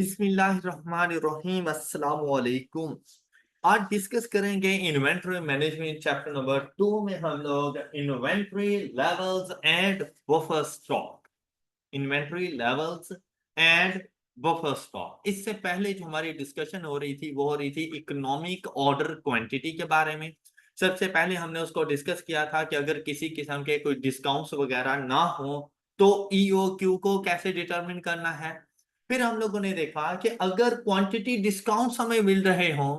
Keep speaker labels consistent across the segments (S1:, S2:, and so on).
S1: बिस्मिल्लाहिर्रहमानिर्रहीम अस्सलाम वालेकुम। आज डिस्कस करेंगे इन्वेंटरी मैनेजमेंट चैप्टर नंबर 2 में हम लोग inventory levels and buffer stock. Inventory levels and buffer stock. इससे पहले जो हमारी डिस्कशन हो रही थी वो हो रही थी इकोनॉमिक ऑर्डर क्वांटिटी के बारे में। सबसे पहले हमने उसको डिस्कस किया था कि अगर किसी किस्म के कोई डिस्काउंट्स वगैरह ना हो तो ईओक्यू को कैसे डिटरमिन करना है। फिर हम लोगों ने देखा कि अगर क्वांटिटी डिस्काउंट्स हमें मिल रहे हों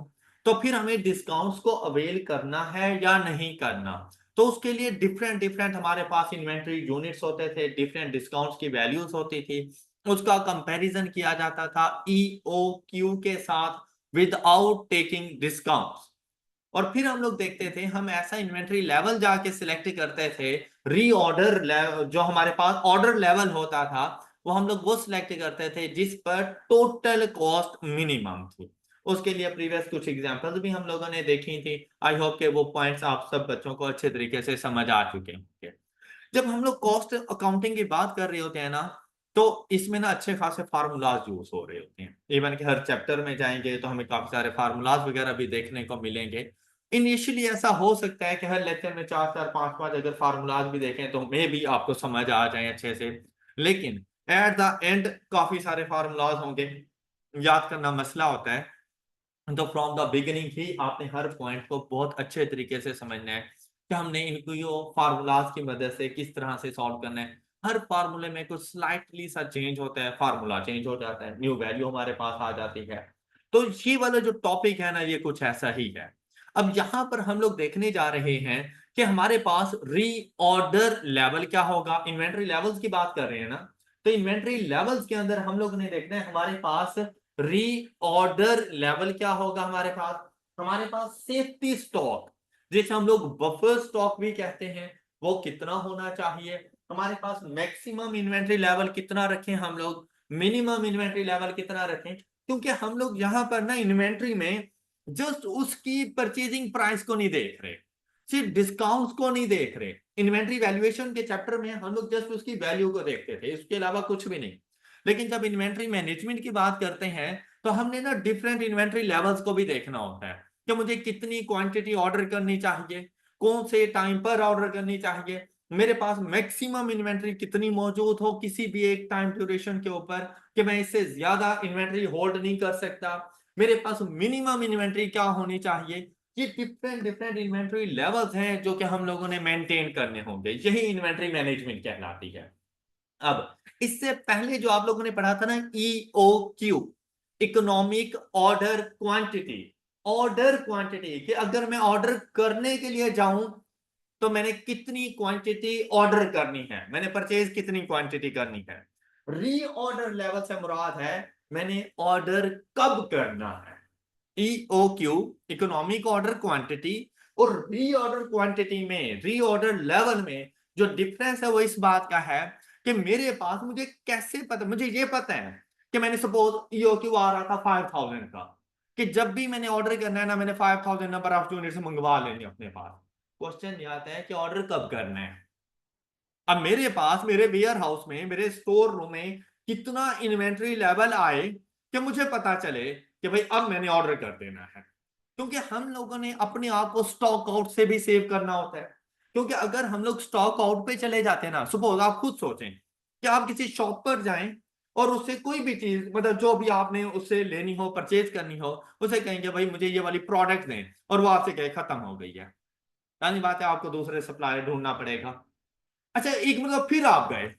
S1: तो फिर हमें डिस्काउंट्स को अवेल करना है या नहीं करना। तो उसके लिए डिफरेंट डिफरेंट हमारे पास इन्वेंटरी यूनिट्स होते थे, डिफरेंट डिस्काउंट्स की वैल्यूज होती थी, उसका कंपैरिजन किया जाता था ईओक्यू के साथ विदाउट टेकिंग डिस्काउंट्स। और फिर हम लोग देखते थे, हम ऐसा इन्वेंटरी लेवल जाके सिलेक्ट करते थे, रीऑर्डर लेवल जो हमारे पास ऑर्डर लेवल होता था वो हम लोग वो सिलेक्ट करते थे जिस पर टोटल कॉस्ट मिनिमम थी। उसके लिए प्रीवियस कुछ एग्जांपल्स भी हम लोगों ने देखी थी। आई होप के वो पॉइंट्स आप सब बच्चों को अच्छे तरीके से समझ आ चुके होंगे। जब हम लोग कॉस्ट अकाउंटिंग की बात कर रहे होते हैं ना, तो इसमें ना अच्छे खासे फार्मूलाज यूज हो रहे होते हैं। इवन कि हर चैप्टर में जाएंगे तो हमें काफी सारे फार्मूलाज वगैरह भी देखने को मिलेंगे। इनिशियली ऐसा हो सकता है कि हर लेक्चर में चार चार पांच पांच अगर फार्मूलाज भी देखें तो मे भी आपको समझ आ जाए अच्छे से। लेकिन एट द एंड काफी सारे फार्मूलाज होंगे, याद करना मसला होता है। तो फ्रॉम द बिगिनिंग ही आपने हर पॉइंट को बहुत अच्छे तरीके से समझना है कि हमने इनको फार्मूलाज की मदद से किस तरह से सॉल्व करना है। हर फार्मूले में कुछ स्लाइटली सा चेंज होता है, फार्मूला चेंज हो जाता है, न्यू वैल्यू हमारे पास आ जाती है। तो ये वाला जो टॉपिक है ना, ये कुछ ऐसा ही है। अब यहाँ पर हम लोग देखने जा रहे हैं कि हमारे पास रीऑर्डर लेवल क्या होगा। इन्वेंटरी लेवल्स की बात कर रहे हैं ना, तो इन्वेंटरी लेवल्स के अंदर हम लोग ने देखना है हमारे पास रीऑर्डर लेवल क्या होगा। हमारे पास सेफ्टी स्टॉक, जिसे हम लोग बफर स्टॉक भी कहते हैं, वो कितना होना चाहिए। हमारे पास मैक्सिमम इन्वेंटरी लेवल कितना रखें हम लोग, मिनिमम इन्वेंटरी लेवल कितना रखें। क्योंकि हम लोग यहां पर ना इन्वेंट्री में जस्ट उसकी परचेजिंग प्राइस को नहीं देख रहे, सिर्फ डिस्काउंट्स को नहीं देख रहे। इन्वेंट्री वैल्यूएशन के चैप्टर में हम लोग जस्ट उसकी वैल्यू को देखते थे, इसके अलावा कुछ भी नहीं। लेकिन जब इन्वेंट्री मैनेजमेंट की बात करते हैं तो हमने ना डिफरेंट इन्वेंट्री लेवल्स को भी देखना होता है कि मुझे कितनी क्वांटिटी ऑर्डर करनी चाहिए, कौन से टाइम पर ऑर्डर करनी चाहिए, मेरे पास मैक्सिमम इन्वेंट्री कितनी मौजूद हो किसी भी एक टाइम ड्यूरेशन के ऊपर, कि मैं इससे ज्यादा इन्वेंट्री होल्ड नहीं कर सकता, मेरे पास मिनिमम इन्वेंट्री क्या होनी चाहिए। ये डिफरेंट डिफरेंट इन्वेंट्री लेवल्स हैं जो कि हम लोगों ने मेंटेन करने होंगे, यही इन्वेंट्री मैनेजमेंट कहलाती है। अब इससे पहले जो आप लोगों ने पढ़ा था ना, EOQ, economic order quantity. Order quantity कि अगर मैं ऑर्डर करने के लिए जाऊं तो मैंने कितनी क्वांटिटी ऑर्डर करनी है, मैंने परचेज कितनी क्वांटिटी करनी है। रीऑर्डर लेवल से मुराद है मैंने ऑर्डर कब करना है। ईओक्यू, इकोनॉमिक ऑर्डर क्वांटिटी, और रीऑर्डर क्वांटिटी में, रीऑर्डर लेवल में जो डिफरेंस है वो इस बात का है कि मेरे पास, मुझे कैसे पता, मुझे ये पता है कि मैंने सपोज ईओक्यू आ रहा था 5000 का, कि जब भी मैंने ऑर्डर करना है ना, मैंने 5000 नंबर ऑफ यूनिट्स मंगवा लेने अपने पास। क्वेश्चन ये आता है कि ऑर्डर कब करना है। अब मेरे पास, मेरे वेयर हाउस में, मेरे स्टोर रूम में कितना इन्वेंट्री लेवल आए कि मुझे पता चले कि भाई अब मैंने ऑर्डर कर देना है। क्योंकि हम लोगों ने अपने आप को स्टॉक आउट से भी सेव करना होता है। क्योंकि अगर हम लोग स्टॉक आउट पे चले जाते हैं ना, सपोज आप खुद सोचें कि आप किसी शॉप पर जाएं और उससे कोई भी चीज, मतलब जो भी आपने उससे लेनी हो, परचेज करनी हो, उसे कहेंगे भाई मुझे ये वाली प्रोडक्ट दें, और वो आपसे कहे खत्म हो गई है, यानी बात है आपको दूसरे सप्लायर ढूंढना पड़ेगा। अच्छा, एक मतलब फिर आप गए,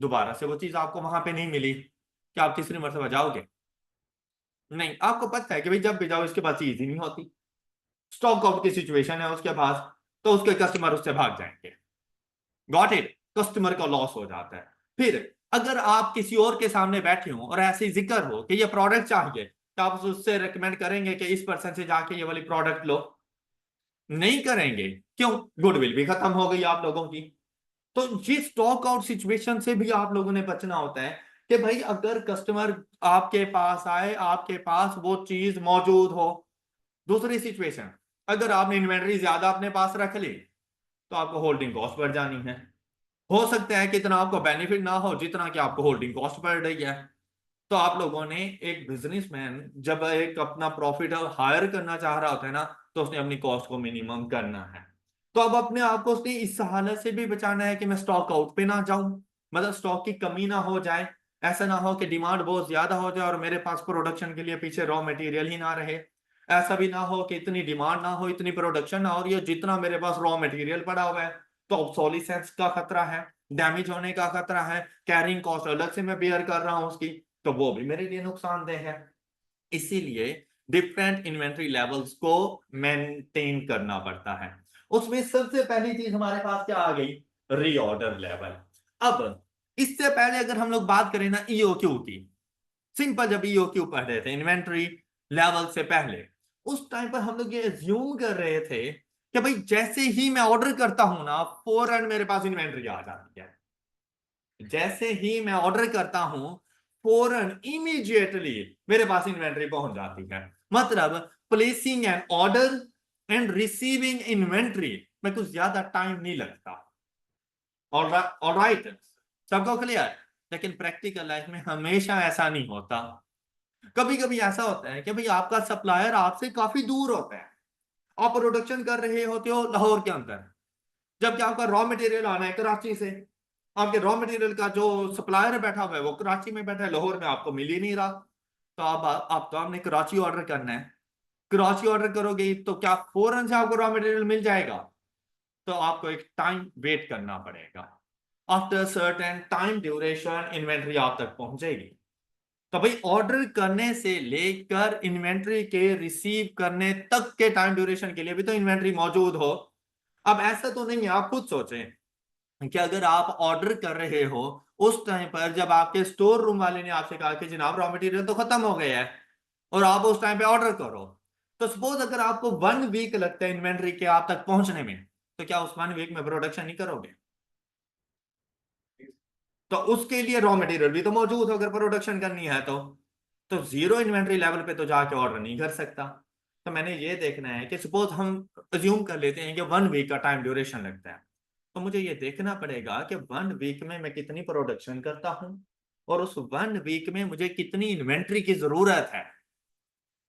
S1: दोबारा से वो चीज आपको वहां पे नहीं मिली, क्या आप तीसरी मरतबा जाओगे? नहीं, आपको पता है कि भाई जब भी जाओ इसके पास चीज ही नहीं होती, स्टॉक आउट की सिचुएशन है उसके पास, तो उसके कस्टमर उससे भाग जाएंगे। गॉट इट, कस्टमर का लॉस हो जाता है। फिर अगर आप किसी और के सामने बैठे हो और ऐसे जिक्र हो कि ये प्रोडक्ट चाहिए, तो आप उससे रिकमेंड करेंगे कि इस पर्सन से जाके ये वाली प्रोडक्ट लो? नहीं करेंगे। क्यों? गुडविल भी खत्म हो गई आप लोगों की। तो ये स्टॉक आउट सिचुएशन से भी आप लोगों ने बचना होता है कि भाई अगर कस्टमर आपके पास आए, आपके पास वो चीज मौजूद हो। दूसरी सिचुएशन, अगर आपने इन्वेंटरी ज्यादा अपने पास रख ली तो आपको होल्डिंग कॉस्ट बढ़ जानी है। हो सकता है कि इतना आपको बेनिफिट ना हो जितना कि आपको होल्डिंग कॉस्ट बढ़ रही है। तो आप लोगों ने, एक बिजनेसमैन जब एक अपना प्रॉफिट हायर करना चाह रहा होता है ना, तो उसने अपनी कॉस्ट को मिनिमम करना है। तो अब अपने आप को उसने इस हालत से भी बचाना है कि मैं स्टॉक आउट पे ना जाऊं, मतलब स्टॉक की कमी ना हो जाए। ऐसा ना हो कि डिमांड बहुत ज्यादा हो जाए और मेरे पास प्रोडक्शन के लिए पीछे रॉ मटेरियल ही ना रहे। ऐसा भी ना हो कि इतनी डिमांड ना हो, इतनी प्रोडक्शन ना हो, और ये जितना मेरे पास रॉ मटेरियल पड़ा हुआ है तो ऑब्सोलिसेंस का खतरा है, डैमेज होने का खतरा है, कैरिंग कॉस्ट अलग से मैं बेयर कर रहा हूं उसकी, तो वो भी मेरे लिए नुकसानदेह है। इसीलिए डिफरेंट इन्वेंट्री लेवल्स को मेंटेन करना पड़ता है। उसमें सबसे पहली चीज हमारे पास क्या आ गई? Reorder level. अब इससे पहले अगर हम लोग बात करें ना ईओक्यू की, सिंपल जब ईओक्यू पढ़ रहे थे इन्वेंट्री लेवल से पहले, उस टाइम पर हम लोग ये एज्यूम कर रहे थे कि भाई जैसे ही मैं ऑर्डर करता हूं ना, फौरन मेरे पास इन्वेंट्री आ जाती है। जैसे ही मैं ऑर्डर करता हूं, फौरन इमीडिएटली मेरे पास इन्वेंट्री पहुंच जाती है। मतलब placing an order and receiving inventory में कुछ ज्यादा टाइम नहीं लगता। ऑलराइट, सबको क्लियर? लेकिन प्रैक्टिकल लाइफ में हमेशा ऐसा नहीं होता। कभी कभी ऐसा होता है कि भाई आपका सप्लायर आपसे काफी दूर होता है, आप प्रोडक्शन कर रहे होते हो लाहौर के अंदर, जबकि आपका रॉ मटेरियल आना है कराची से। आपके रॉ मटेरियल का जो सप्लायर बैठा हुआ है वो कराची में बैठा है, लाहौर में आपको मिल ही नहीं रहा। तो आप तो आपने कराची ऑर्डर करना है। कराची ऑर्डर करोगे तो क्या फौरन से आपको रॉ मटेरियल मिल जाएगा? तो आपको एक टाइम वेट करना पड़ेगा। After certain time duration inventory आप तक पहुंचेगी। तो भाई ऑर्डर करने से लेकर इन्वेंट्री के रिसीव करने तक के टाइम ड्यूरेशन के लिए भी तो इन्वेंट्री मौजूद हो। अब ऐसा तो नहीं है, आप खुद सोचें कि अगर आप ऑर्डर कर रहे हो उस टाइम पर जब आपके स्टोर रूम वाले ने आपसे कहा कि जनाब रॉ मटेरियल तो खत्म हो गया है, और आप उस टाइम पे ऑर्डर करो, तो सपोज अगर आपको 1 वीक लगता है इन्वेंट्री के आप तक पहुंचने में, तो क्या उस 1 वीक में प्रोडक्शन नहीं करोगे? तो उसके लिए रॉ मटेरियल भी तो मौजूद हो अगर प्रोडक्शन करनी है तो जीरो इन्वेंट्री लेवल पे तो जाके ऑर्डर नहीं कर सकता। तो मैंने ये देखना है कि सपोज हम अज्यूम कर लेते हैं कि 1 वीक का टाइम ड्यूरेशन लगता है, तो मुझे ये देखना पड़ेगा कि 1 वीक में मैं कितनी प्रोडक्शन करता हूं और उस 1 वीक में मुझे कितनी इन्वेंट्री की जरूरत है।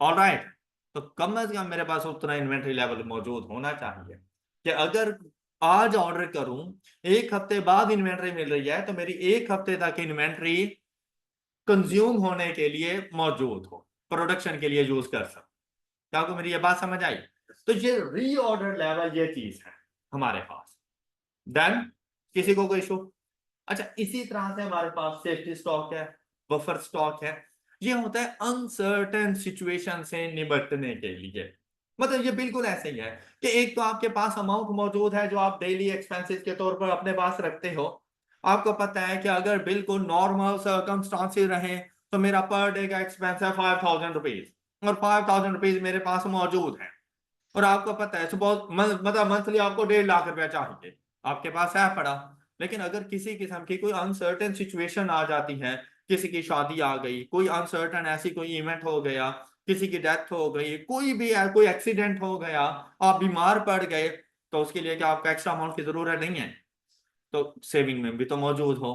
S1: ऑलराइट, तो कम से कम मेरे पास उतना इन्वेंट्री लेवल मौजूद होना चाहिए कि अगर आज ऑर्डर करूं, 1 हफ्ते बाद इन्वेंट्री मिल रही है, तो मेरी 1 हफ्ते तक इन्वेंट्री कंज्यूम होने के लिए मौजूद हो, प्रोडक्शन के लिए यूज कर सकूं। क्या आपको मेरी ये बात समझ आई? तो ये रीऑर्डर लेवल ये चीज है हमारे पास। डन? किसी को कोई इशू? अच्छा, इसी तरह से हमारे पास सेफ्टी स्टॉक है, बफर स्टॉक है। ये होता है अनसर्टेन सिचुएशन से निपटने के लिए। मतलब ये बिल्कुल ऐसे ही है कि एक तो आपके पास अमाउंट मौजूद है जो आप डेली एक्सपेंसेस के तौर पर अपने पास रखते हो। आपको पता है कि अगर बिल्कुल नॉर्मल सर्कमस्टांसेस रहे तो मेरा पर डे का एक्सपेंस है 5000 रुपीज, और 5000 रुपीज मेरे पास मौजूद है। और आपको पता है बहुत मतलब मंथली आपको 1.5 लाख रुपया चाहिए, आपके पास है पड़ा। लेकिन अगर किसी किस्म की कोई अनसर्टेन सिचुएशन आ जाती है, किसी की शादी आ गई, कोई अनसर्टेन ऐसी कोई इवेंट हो गया, किसी की डेथ हो गई, कोई भी है, कोई एक्सीडेंट हो गया, आप बीमार पड़ गए, तो उसके लिए क्या आपको एक्स्ट्रा अमाउंट की जरूरत नहीं है? तो सेविंग में भी तो मौजूद हो।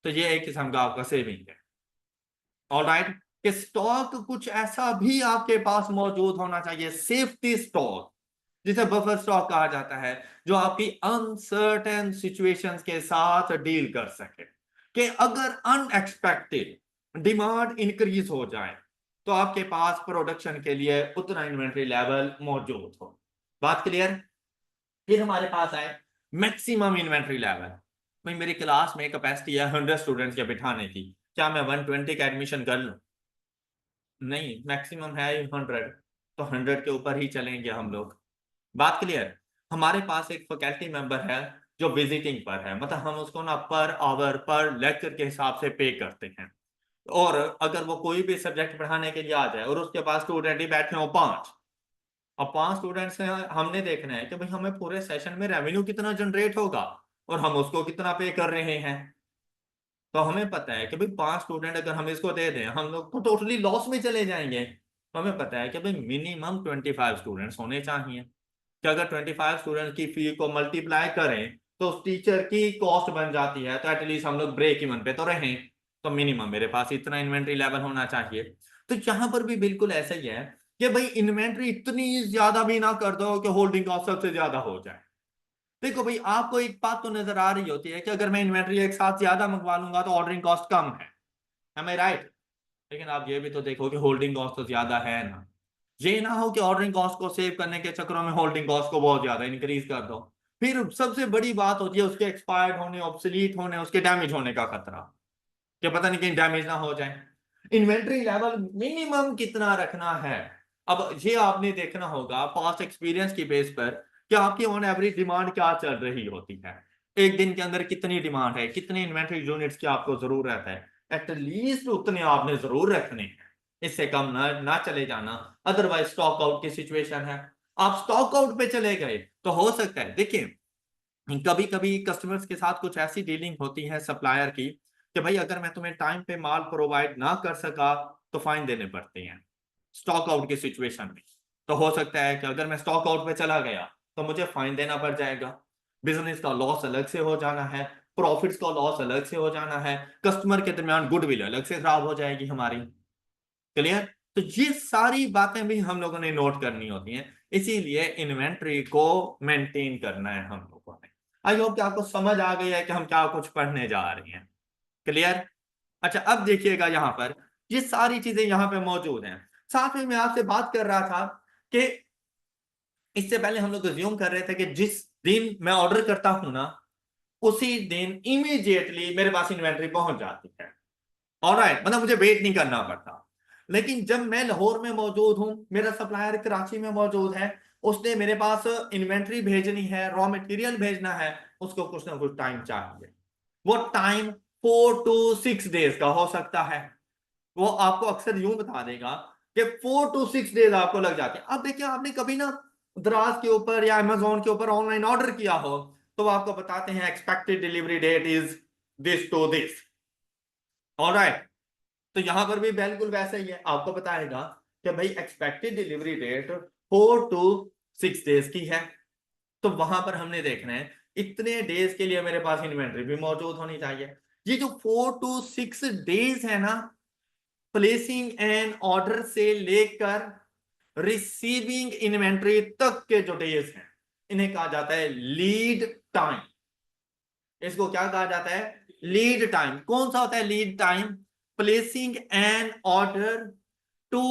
S1: तो ये एक किस्म का आपका सेविंग है। ऑलराइट, कि स्टॉक कुछ ऐसा भी आपके पास मौजूद होना चाहिए, सेफ्टी स्टॉक जिसे बफर स्टॉक कहा जाता है, जो आपकी अनसर्टेन सिचुएशंस के साथ डील कर सके। कि अगर अनएक्सपेक्टेड डिमांड इंक्रीज हो जाए तो आपके पास प्रोडक्शन के लिए उतना इन्वेंट्री लेवल मौजूद हो। बात क्लियर? फिर हमारे पास आए मैक्सिमम इन्वेंट्री लेवल। भाई मेरी क्लास में कैपेसिटी है 100 स्टूडेंट्स के बिठाने की, क्या मैं 120 का एडमिशन कर लूं? नहीं, मैक्सिमम है 100, तो 100 के ऊपर ही चलेंगे हम लोग। बात क्लियर? हमारे पास एक फैकल्टी मेंबर है जो विजिटिंग पर है, मतलब हम उसको ना पर आवर पर लेक्चर के हिसाब से पे करते हैं। और अगर वो कोई भी सब्जेक्ट पढ़ाने के लिए आ जाए और उसके पास स्टूडेंट ही बैठे हो 5, अब 5 स्टूडेंट से हमने देखना है कि भाई हमें पूरे सेशन में रेवेन्यू कितना जनरेट होगा और हम उसको कितना पे कर रहे हैं। तो हमें पता है कि भाई 5 स्टूडेंट अगर हम इसको दे दें हम लोग तो टोटली लॉस में चले जाएंगे। तो हमें पता है कि भाई मिनिमम 25 स्टूडेंट्स होने चाहिए, कि अगर 25 स्टूडेंट की फी को मल्टीप्लाई करें तो उस टीचर की कॉस्ट बन जाती है, तो एटलीस्ट हम लोग ब्रेक इवन पे तो रहें। तो मिनिमम मेरे पास इतना इन्वेंट्री लेवल होना चाहिए। तो यहां पर भी बिल्कुल ऐसा ही है कि भाई इन्वेंट्री इतनी ज्यादा भी ना कर दो कि होल्डिंग कॉस्ट सबसे ज्यादा हो जाए। देखो भाई, आपको एक बात तो नजर आ रही होती है कि अगर मैं इन्वेंट्री एक साथ ज्यादा मंगवा लूंगा तो ऑर्डरिंग कॉस्ट कम है, am I right? लेकिन आप ये भी तो देखो कि होल्डिंग कॉस्ट तो ज्यादा है ना। ये ना हो कि ऑर्डरिंग कॉस्ट को सेव करने के चक्करों में होल्डिंग कॉस्ट को बहुत ज्यादा इंक्रीज कर दो। फिर सबसे बड़ी बात होती है उसके एक्सपायर्ड होने, ऑब्सोलीट होने, उसके डैमेज होने का खतरा, कि पता नहीं कहीं डैमेज ना हो जाए। इन्वेंट्री लेवल मिनिमम कितना रखना है, अब ये आपने देखना होगा पास्ट एक्सपीरियंस की बेस पर कि आपकी ऑन एवरेज डिमांड क्या चल रही होती है। एक दिन के अंदर कितनी डिमांड है, कितने इन्वेंट्री यूनिट्स की आपको जरूरत है, एटलीस्ट उतने आपने जरूर रखने हैं। इससे कम ना चले जाना, अदरवाइज स्टॉक आउट की सिचुएशन है। आप स्टॉक आउट पे चले गए तो हो सकता है, देखिए कभी कभी कस्टमर्स के साथ कुछ ऐसी डीलिंग होती है सप्लायर की कि भाई अगर मैं तुम्हें टाइम पे माल प्रोवाइड ना कर सका तो फाइन देने पड़ते हैं स्टॉक आउट की सिचुएशन में। तो हो सकता है कि अगर मैं स्टॉक आउट पे चला गया तो मुझे फाइन देना पड़ जाएगा, बिजनेस का लॉस अलग से हो जाना है, प्रॉफिट्स का लॉस अलग से हो जाना है, कस्टमर के दरमियान गुडविल अलग से खराब हो जाएगी हमारी। क्लियर? तो ये सारी बातें भी हम लोगों ने नोट करनी होती हैं, इसीलिए इन्वेंट्री को मेंटेन करना है हम लोगों ने। आई होप कि आपको समझ आ गई है कि हम क्या कुछ पढ़ने जा रहे हैं। क्लियर? अच्छा, अब देखिएगा यहां पर ये सारी चीजें यहां पे मौजूद हैं। साथ में मैं आपसे बात कर रहा था कि इससे पहले हम लोग अज्यूम कर रहे थे कि जिस दिन मैं ऑर्डर करता हूं ना, उसी दिन इमीडिएटली मेरे पास इन्वेंट्री पहुंच जाती है। ऑलराइट, मतलब मुझे वेट नहीं करना पड़ता। लेकिन जब मैं लाहौर में मौजूद हूं, मेरा सप्लायर कराची में मौजूद है, उसने मेरे पास इन्वेंट्री भेजनी है, रॉ मटेरियल भेजना है, उसको कुछ ना कुछ टाइम चाहिए। वो टाइम 4 to 6 डेज का हो सकता है। वो आपको अक्सर यूं बता देगा कि 4 to 6 डेज आपको लग जाते हैं। अब देखिए, आपने कभी ना दराज के ऊपर या अमेजोन के ऊपर ऑनलाइन ऑर्डर किया हो तो वो आपको बताते हैं expected delivery date is this to this. Alright, तो यहां पर भी बिल्कुल वैसा ही है, आपको बताएगा कि भाई expected delivery date 4 to 6 days की है। तो वहां पर हमने देखना है इतने डेज के लिए मेरे पास इन्वेंट्री भी मौजूद होनी चाहिए। ये जो 4 to 6 डेज है ना, प्लेसिंग एन ऑर्डर से लेकर रिसीविंग इन्वेंट्री तक के जो डेज हैं, इन्हें कहा जाता है लीड टाइम। इसको क्या कहा जाता है? Lead time. कौन सा होता है lead time? Placing an order to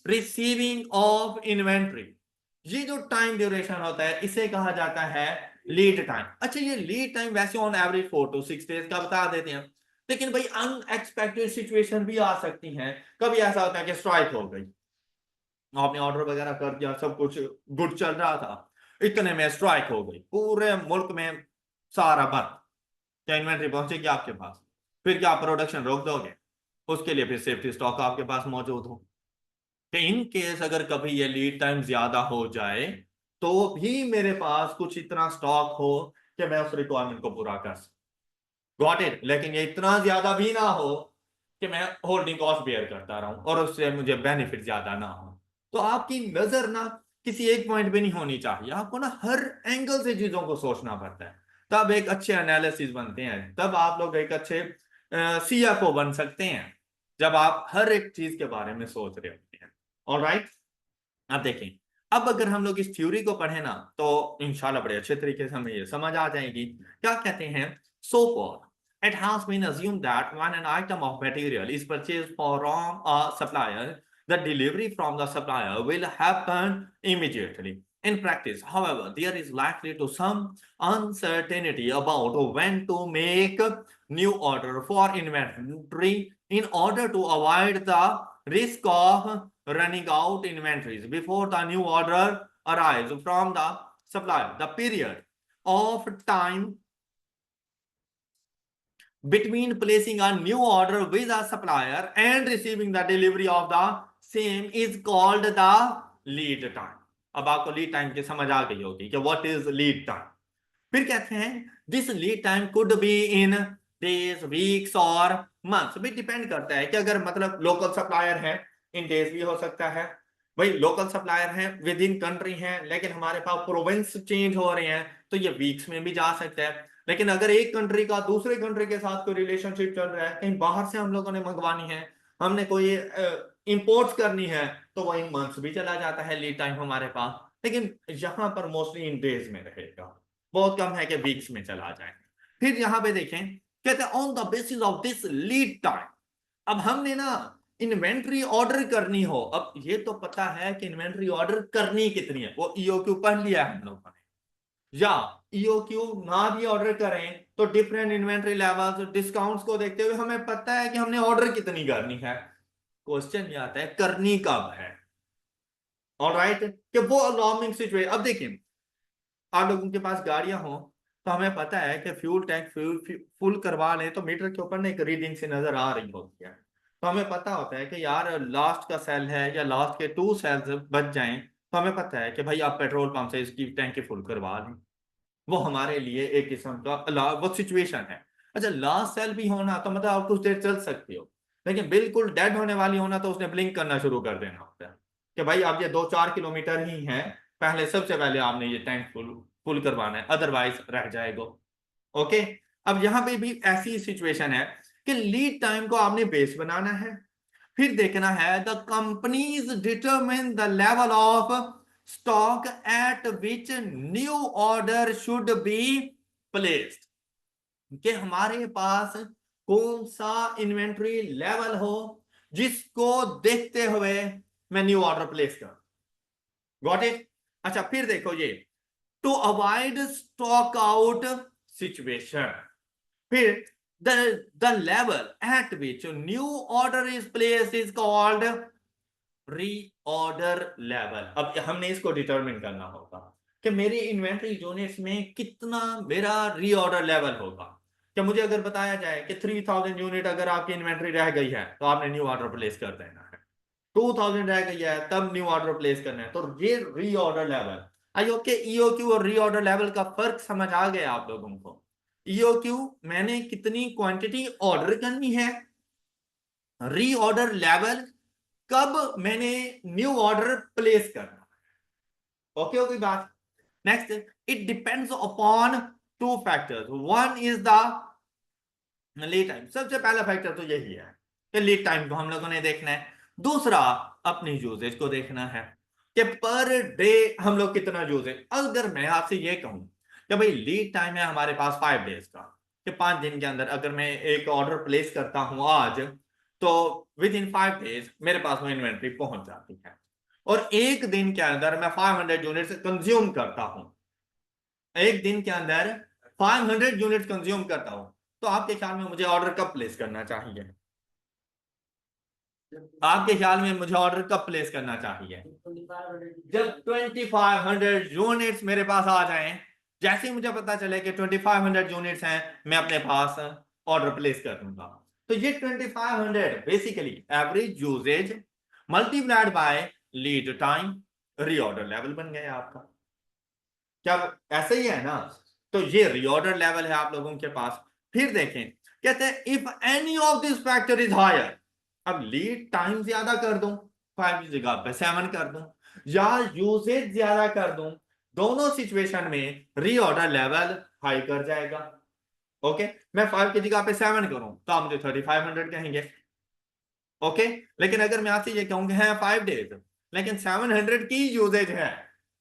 S1: receiving of inventory. ये जो टाइम ड्यूरेशन होता है इसे कहा जाता है लीड टाइम। अच्छा, ये लीड टाइम वैसे ऑन एवरेज 4 to 6 डेज का बता देते हैं, लेकिन भाई अनएक्सपेक्टेड सिचुएशन भी आ सकती हैं। कभी ऐसा होता है कि स्ट्राइक हो गई, आपने ऑर्डर वगैरह कर दिया, सब कुछ गुड चल रहा था, इतने में स्ट्राइक हो गई, पूरे मुल्क में सारा बंद। क्या इन्वेंट्री पहुंचेगी आपके पास? फिर क्या आप प्रोडक्शन रोक दोगे? उसके लिए फिर सेफ्टी स्टॉक आपके पास मौजूद हो कि इन केस अगर कभी ये लीड टाइम ज्यादा हो जाए तो भी मेरे पास कुछ इतना स्टॉक हो कि मैं उस रिक्वायरमेंट को पूरा कर सकूं। Got it? लेकिन ये इतना ज्यादा भी ना हो कि मैं होल्डिंग कॉस्ट बेयर करता रहूं और उससे मुझे बेनिफिट ज्यादा ना हो। तो आपकी नजर ना किसी एक पॉइंट पे नहीं होनी चाहिए, आपको ना हर एंगल से चीजों को सोचना पड़ता है, तब एक अच्छे एनालिसिस बनते हैं, तब आप लोग एक अच्छे सीएफओ बन सकते हैं, जब आप हर एक चीज के बारे में सोच रहे होते हैं। ऑलराइट, अब देखें, अब अगर हम लोग इस थ्योरी को पढ़े ना तो इंशाल्लाह बड़े अच्छे तरीके से हमें ये समझ आ जाएगी। क्या कहते हैं? So for it has been assumed that when an item of material is purchased from a supplier, the delivery from the supplier will happen immediately. In practice, however, there is likely to some uncertainty about when to make new order for inventory in order to avoid the risk of running out inventories before the new order arrives from the supplier. The period of time between placing a new order with a supplier and receiving the delivery of the same is called the lead time. अब आपको lead time की समझ आ गई होगी कि what is lead time. फिर कहते हैं this lead time could be in days, weeks और मंथ्स। भी डिपेंड करता है कि अगर मतलब लोकल सप्लायर है, इन डेज भी हो सकता है। भाई लोकल सप्लायर है, विद इन कंट्री है, लेकिन हमारे पास प्रोविंस चेंज हो रहे हैं तो ये वीक्स में भी जा सकता है। लेकिन अगर एक कंट्री का दूसरे कंट्री के साथ कोई रिलेशनशिप चल रहा है, कहीं बाहर से हम लोगों ने मंगवानी है, हमने कोई इंपोर्ट्स करनी है, तो वो इन मंथ्स भी चला जाता है लीड टाइम हमारे पास। लेकिन यहाँ पर मोस्टली इन डेज में रहेगा, बहुत कम है कि वीक्स में चला जाए। फिर यहाँ पे देखें, कहते हैं on the basis of this lead time, अब हमने ना इन्वेंट्री ऑर्डर करनी हो, अब ये तो पता है कि इन्वेंट्री ऑर्डर करनी कितनी है, वो ईओक्यू पढ़ लिया है हम लोगों ने, या ईओक्यू ना भी ऑर्डर करें तो डिफरेंट इन्वेंट्री लेवल्स डिस्काउंट्स को देखते हुए हमें पता है कि हमने ऑर्डर कितनी करनी है। क्वेश्चन ये आता है करनी कब है। ऑलराइट, कि वो अलार्मिंग सिचुएशन। अब देखिए, आप लोगों के पास गाड़ियां हो तो हमें पता है कि फ्यूल टैंक फुल करवा लें तो मीटर के ऊपर ना एक रीडिंग से नजर आ रही होती है, तो हमें पता होता है कि यार लास्ट का सेल है या लास्ट के 2 सेल्स बच जाएं, तो हमें पता है कि भाई आप पेट्रोल पंप से इसकी टैंकी फुल करवा लें। वो हमारे लिए एक किस्म का वो सिचुएशन है। अच्छा, लास्ट सेल भी होना तो मतलब आप कुछ देर चल सकते हो, लेकिन बिल्कुल डेड होने वाली होना तो उसने ब्लिंक करना शुरू कर देना होता है कि भाई अब ये 2-4 किलोमीटर ही है, पहले सबसे पहले आपने ये टैंक फुल फुल करवाना है, अदरवाइज रह जाएगा। ओके, अब यहाँ पे भी ऐसी सिचुएशन है कि लीड टाइम को आपने बेस बनाना है, फिर देखना है the companies determine the level of stock at which new order should be placed, कि हमारे पास कौन सा इन्वेंट्री लेवल हो जिसको देखते हुए मैं न्यू ऑर्डर प्लेस करूं। Got it. अच्छा, फिर देखो ये to avoid stock out situation, फिर the the level at which a new order is placed is called reorder level. अब हमने इसको डिटरमिन करना होगा कि मेरी इन्वेंट्री यूनिट्स में कितना मेरा रीऑर्डर लेवल होगा। कि मुझे अगर बताया जाए कि 3000 यूनिट अगर आपकी इन्वेंट्री रह गई है तो आपने न्यू ऑर्डर प्लेस कर देना है, 2000 रह गई है तब न्यू ऑर्डर प्लेस करना है, तो ये रीऑर्डर लेवल। आई ओके, ईओक्यू और रीऑर्डर लेवल का फर्क समझ आ गया आप लोगों को। ईओक्यू मैंने कितनी क्वांटिटी ऑर्डर करनी है, रीऑर्डर लेवल कब मैंने न्यू ऑर्डर प्लेस करना। ओके ओके बात। Next, it depends upon 2 factors, one is the lead time, सबसे पहला फैक्टर तो यही है कि लीड टाइम को हम लोगों ने देखना है। दूसरा, अपनी यूजेज को देखना है कि पर डे हम लोग कितना यूजेज। अगर मैं आपसे ये कहूं कि भाई लीड टाइम है हमारे पास 5 डेज का, कि 5 दिन के अंदर अगर मैं एक ऑर्डर प्लेस करता हूं आज, तो विद इन 5 डेज मेरे पास वो इन्वेंट्री पहुंच जाती है, और एक दिन के अंदर मैं 500 यूनिट कंज्यूम करता हूं, एक दिन के अंदर 500 यूनिट कंज्यूम करता हूं, तो आपके ख्याल में मुझे ऑर्डर कब प्लेस करना चाहिए? आपके ख्याल में मुझे ऑर्डर कब प्लेस करना चाहिए? जब 2500 यूनिट्स मेरे पास आ जाएं, जैसे ही मुझे पता चले कि 2500 यूनिट्स हैं, मैं अपने पास ऑर्डर प्लेस कर दूंगा। तो ये 2500 basically average usage multiplied by lead time, reorder level बन गया आपका। क्या ऐसा ही है ना? तो ये रीऑर्डर लेवल है आप लोगों के पास। फिर देखें, कहते हैं if any of this factor is higher, अब लीड टाइम ज्यादा कर दूं, 5 की जगह पे 7 कर दूं, या यूसेज ज्यादा कर दूं, दोनों सिचुएशन में रीऑर्डर लेवल हाई कर जाएगा। ओके, मैं 5 की जगह पे 7 करूं तो आप मुझे 3500 कहेंगे। ओके, लेकिन अगर मैं आपसे ये कहूंगा है 5 डेज लेकिन 700 की यूजेज है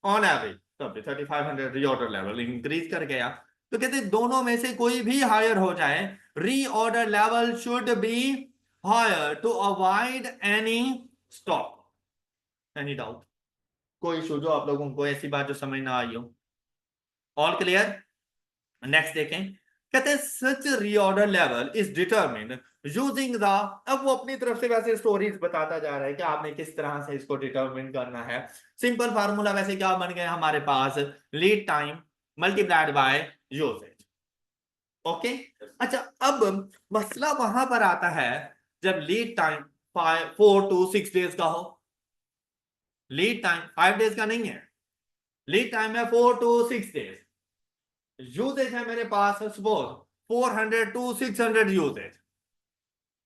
S1: ऑन एवरेज, तो 3500 रीऑर्डर लेवल इंक्रीज कर गया। तो कहते दोनों में से कोई भी हायर हो जाए, reorder level should be higher to avoid any stop. Any doubt? कोई इशू जो आप लोगों को ऐसी बात जो समझ ना आई हो? All clear? नेक्स्ट देखें, कहते हैं such reorder level is determined using the, अब वो अपनी तरफ से वैसे स्टोरीज बताता जा रहा है कि आपने किस तरह से इसको डिटरमिन करना है। सिंपल फार्मूला वैसे क्या बन गया हमारे पास, lead time multiplied by usage. Okay, अच्छा, अब मसला वहां पर आता है जब लीड टाइम 4 to 6 डेज का हो। लीड टाइम 5 डेज का नहीं है, लीड टाइम है 4 to 6 डेज, यूजेज है मेरे पास सपोज 400 to 600 यूजेज,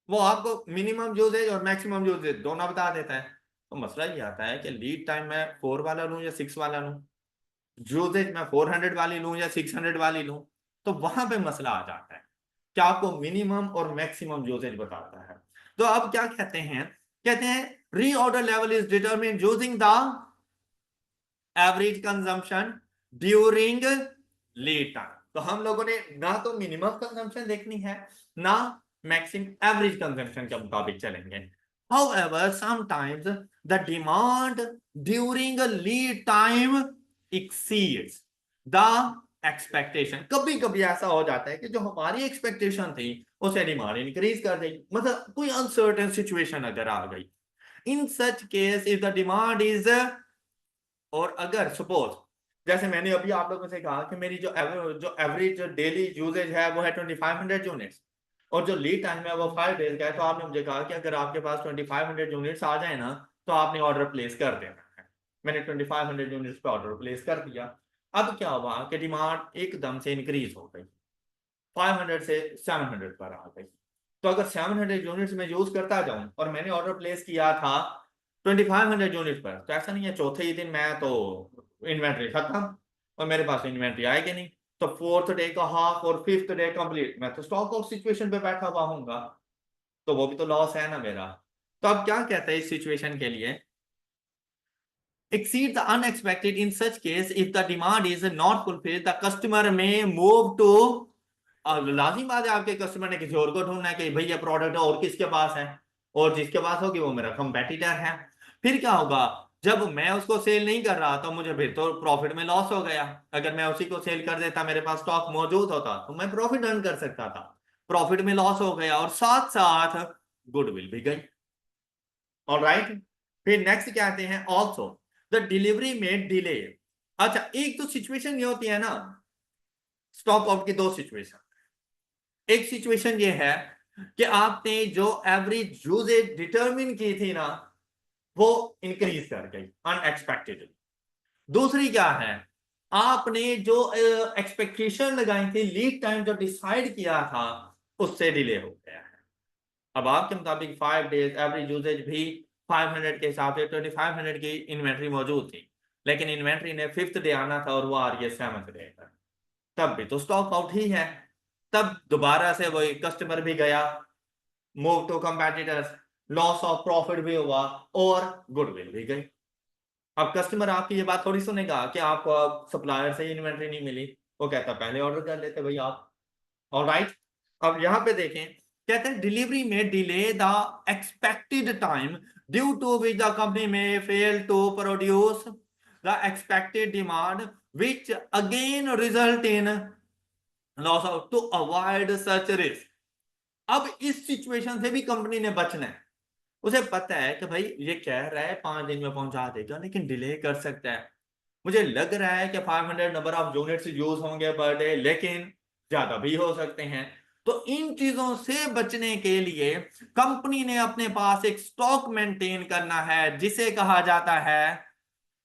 S1: वो आपको मिनिमम यूजेज और मैक्सिमम यूजेज दोनों बता देता है। तो मसला ये आता है कि लीड टाइम मैं 4 वाला लूं या 6 वाला लूं, यूजेज मैं 400 वाली लूं या 600 वाली लूं। तो वहां पे मसला आ जाता है कि आपको मिनिमम और मैक्सिमम यूसेज बताता है। तो अब क्या कहते हैं reorder level is determined using the average consumption during lead time. तो हम लोगों ने ना तो मिनिमम कंजम्पशन देखनी है, ना मैक्सिमम एवरेज कंजम्पशन के मुताबिक चलेंगे। However, sometimes the demand during a lead time exceeds the expectation। कभी कभी ऐसा हो जाता है कि जो हमारी एक्सपेक्टेशन थी उसे डिमांड इंक्रीज कर देगी, मतलब कोई अनसर्टेन सिचुएशन अगर आ गई। In such case if the demand is, और अगर सपोज जैसे मैंने अभी आप लोगों से कहा कि मेरी जो एवरेज डेली यूजेज है वो है 2500 यूनिट्स, और जो लीड टाइम है वो 5 डेज का है, तो आपने मुझे कहा कि अगर आपके पास 2500 यूनिट्स आ जाए ना तो आपने ऑर्डर प्लेस कर देना है। मैंने 2500 यूनिट्स पे ऑर्डर प्लेस कर दिया। अब क्या हुआ कि डिमांड एकदम से इंक्रीज हो गई, 500 से 700 पर आ गई। तो अगर 700 यूनिट्स में यूज करता जाऊं और मैंने ऑर्डर प्लेस किया था 2500 यूनिट पर, तो ऐसा नहीं है चौथे ही दिन मैं तो इन्वेंट्री खत्म और मेरे पास इन्वेंट्री आएगी नहीं, तो फोर्थ डे का हाफ और फिफ्थ डे कंप्लीट मैं तो स्टॉक आउट सिचुएशन पे बैठा हुआ हूंगा, तो वो भी तो लॉस है ना मेरा। तो अब क्या कहते हैं इस सिचुएशन के लिए, exceed the unexpected in such case if the demand is not fulfilled the customer may move to, लाजिम बात है आपके कस्टमर ने किसी और को ढूंढना है कि भाई ये प्रोडक्ट और किसके पास है, और जिसके पास होगी वो मेरा कंपेटिटर है। फिर क्या होगा, जब मैं उसको सेल नहीं कर रहा तो मुझे फिर तो प्रॉफिट में लॉस हो गया। अगर मैं उसी को सेल कर देता, मेरे पास स्टॉक मौजूद होता तो मैं प्रॉफिट अर्न कर सकता था, प्रॉफिट में लॉस हो गया और साथ साथ गुडविल भी गई। ऑलराइट, फिर नेक्स्ट क्या आते हैं, ऑल्सो द डिलीवरी में डिले। अच्छा, एक तो सिचुएशन ये होती है ना, स्टॉक आउट की दो सिचुएशन। एक सिचुएशन ये है कि आपने जो एवरेज यूजेज डिटरमिन की थी ना वो इंक्रीज कर गई अनएक्सपेक्टेडली। दूसरी क्या है, आपने जो एक्सपेक्टेशन लगाई थी, लीड टाइम जो डिसाइड किया था उससे डिले हो गया है। अब आपके मुताबिक 5 डेज एवरेज यूजेज भी 500 के हिसाब से 2500 की इन्वेंट्री मौजूद थी, लेकिन इन्वेंट्री ने फिफ्थ डे आना था और वो आ रही है 7th डे पर, तब भी तो स्टॉक आउट ही है। तब दोबारा से वही कस्टमर भी गया, move to competitors, loss of profit भी हुआ और गुडविल भी गई। अब कस्टमर आपकी ये बात थोड़ी सुनेगा कि आपको सप्लायर से ही इन्वेंट्री नहीं मिली, वो कहता पहले ऑर्डर कर लेते भाई आप। ऑलराइट, अब यहां पे देखें, कहते हैं डिलीवरी में delay the expected time due to which the company में fail to produce the expected demand which again result in loss of, to avoid such risk. अब इस सिचुएशन से भी कंपनी ने बचना है। उसे पता है कि भाई ये कह रहा है 5 दिन में पहुंचा देगा लेकिन डिले कर सकता है, मुझे लग रहा है कि 500 नंबर ऑफ यूनिट्स यूज होंगे पर डे, लेकिन ज्यादा भी हो सकते हैं। तो इन चीजों से बचने के लिए कंपनी ने अपने पास एक स्टॉक मेंटेन करना है जिसे कहा जाता है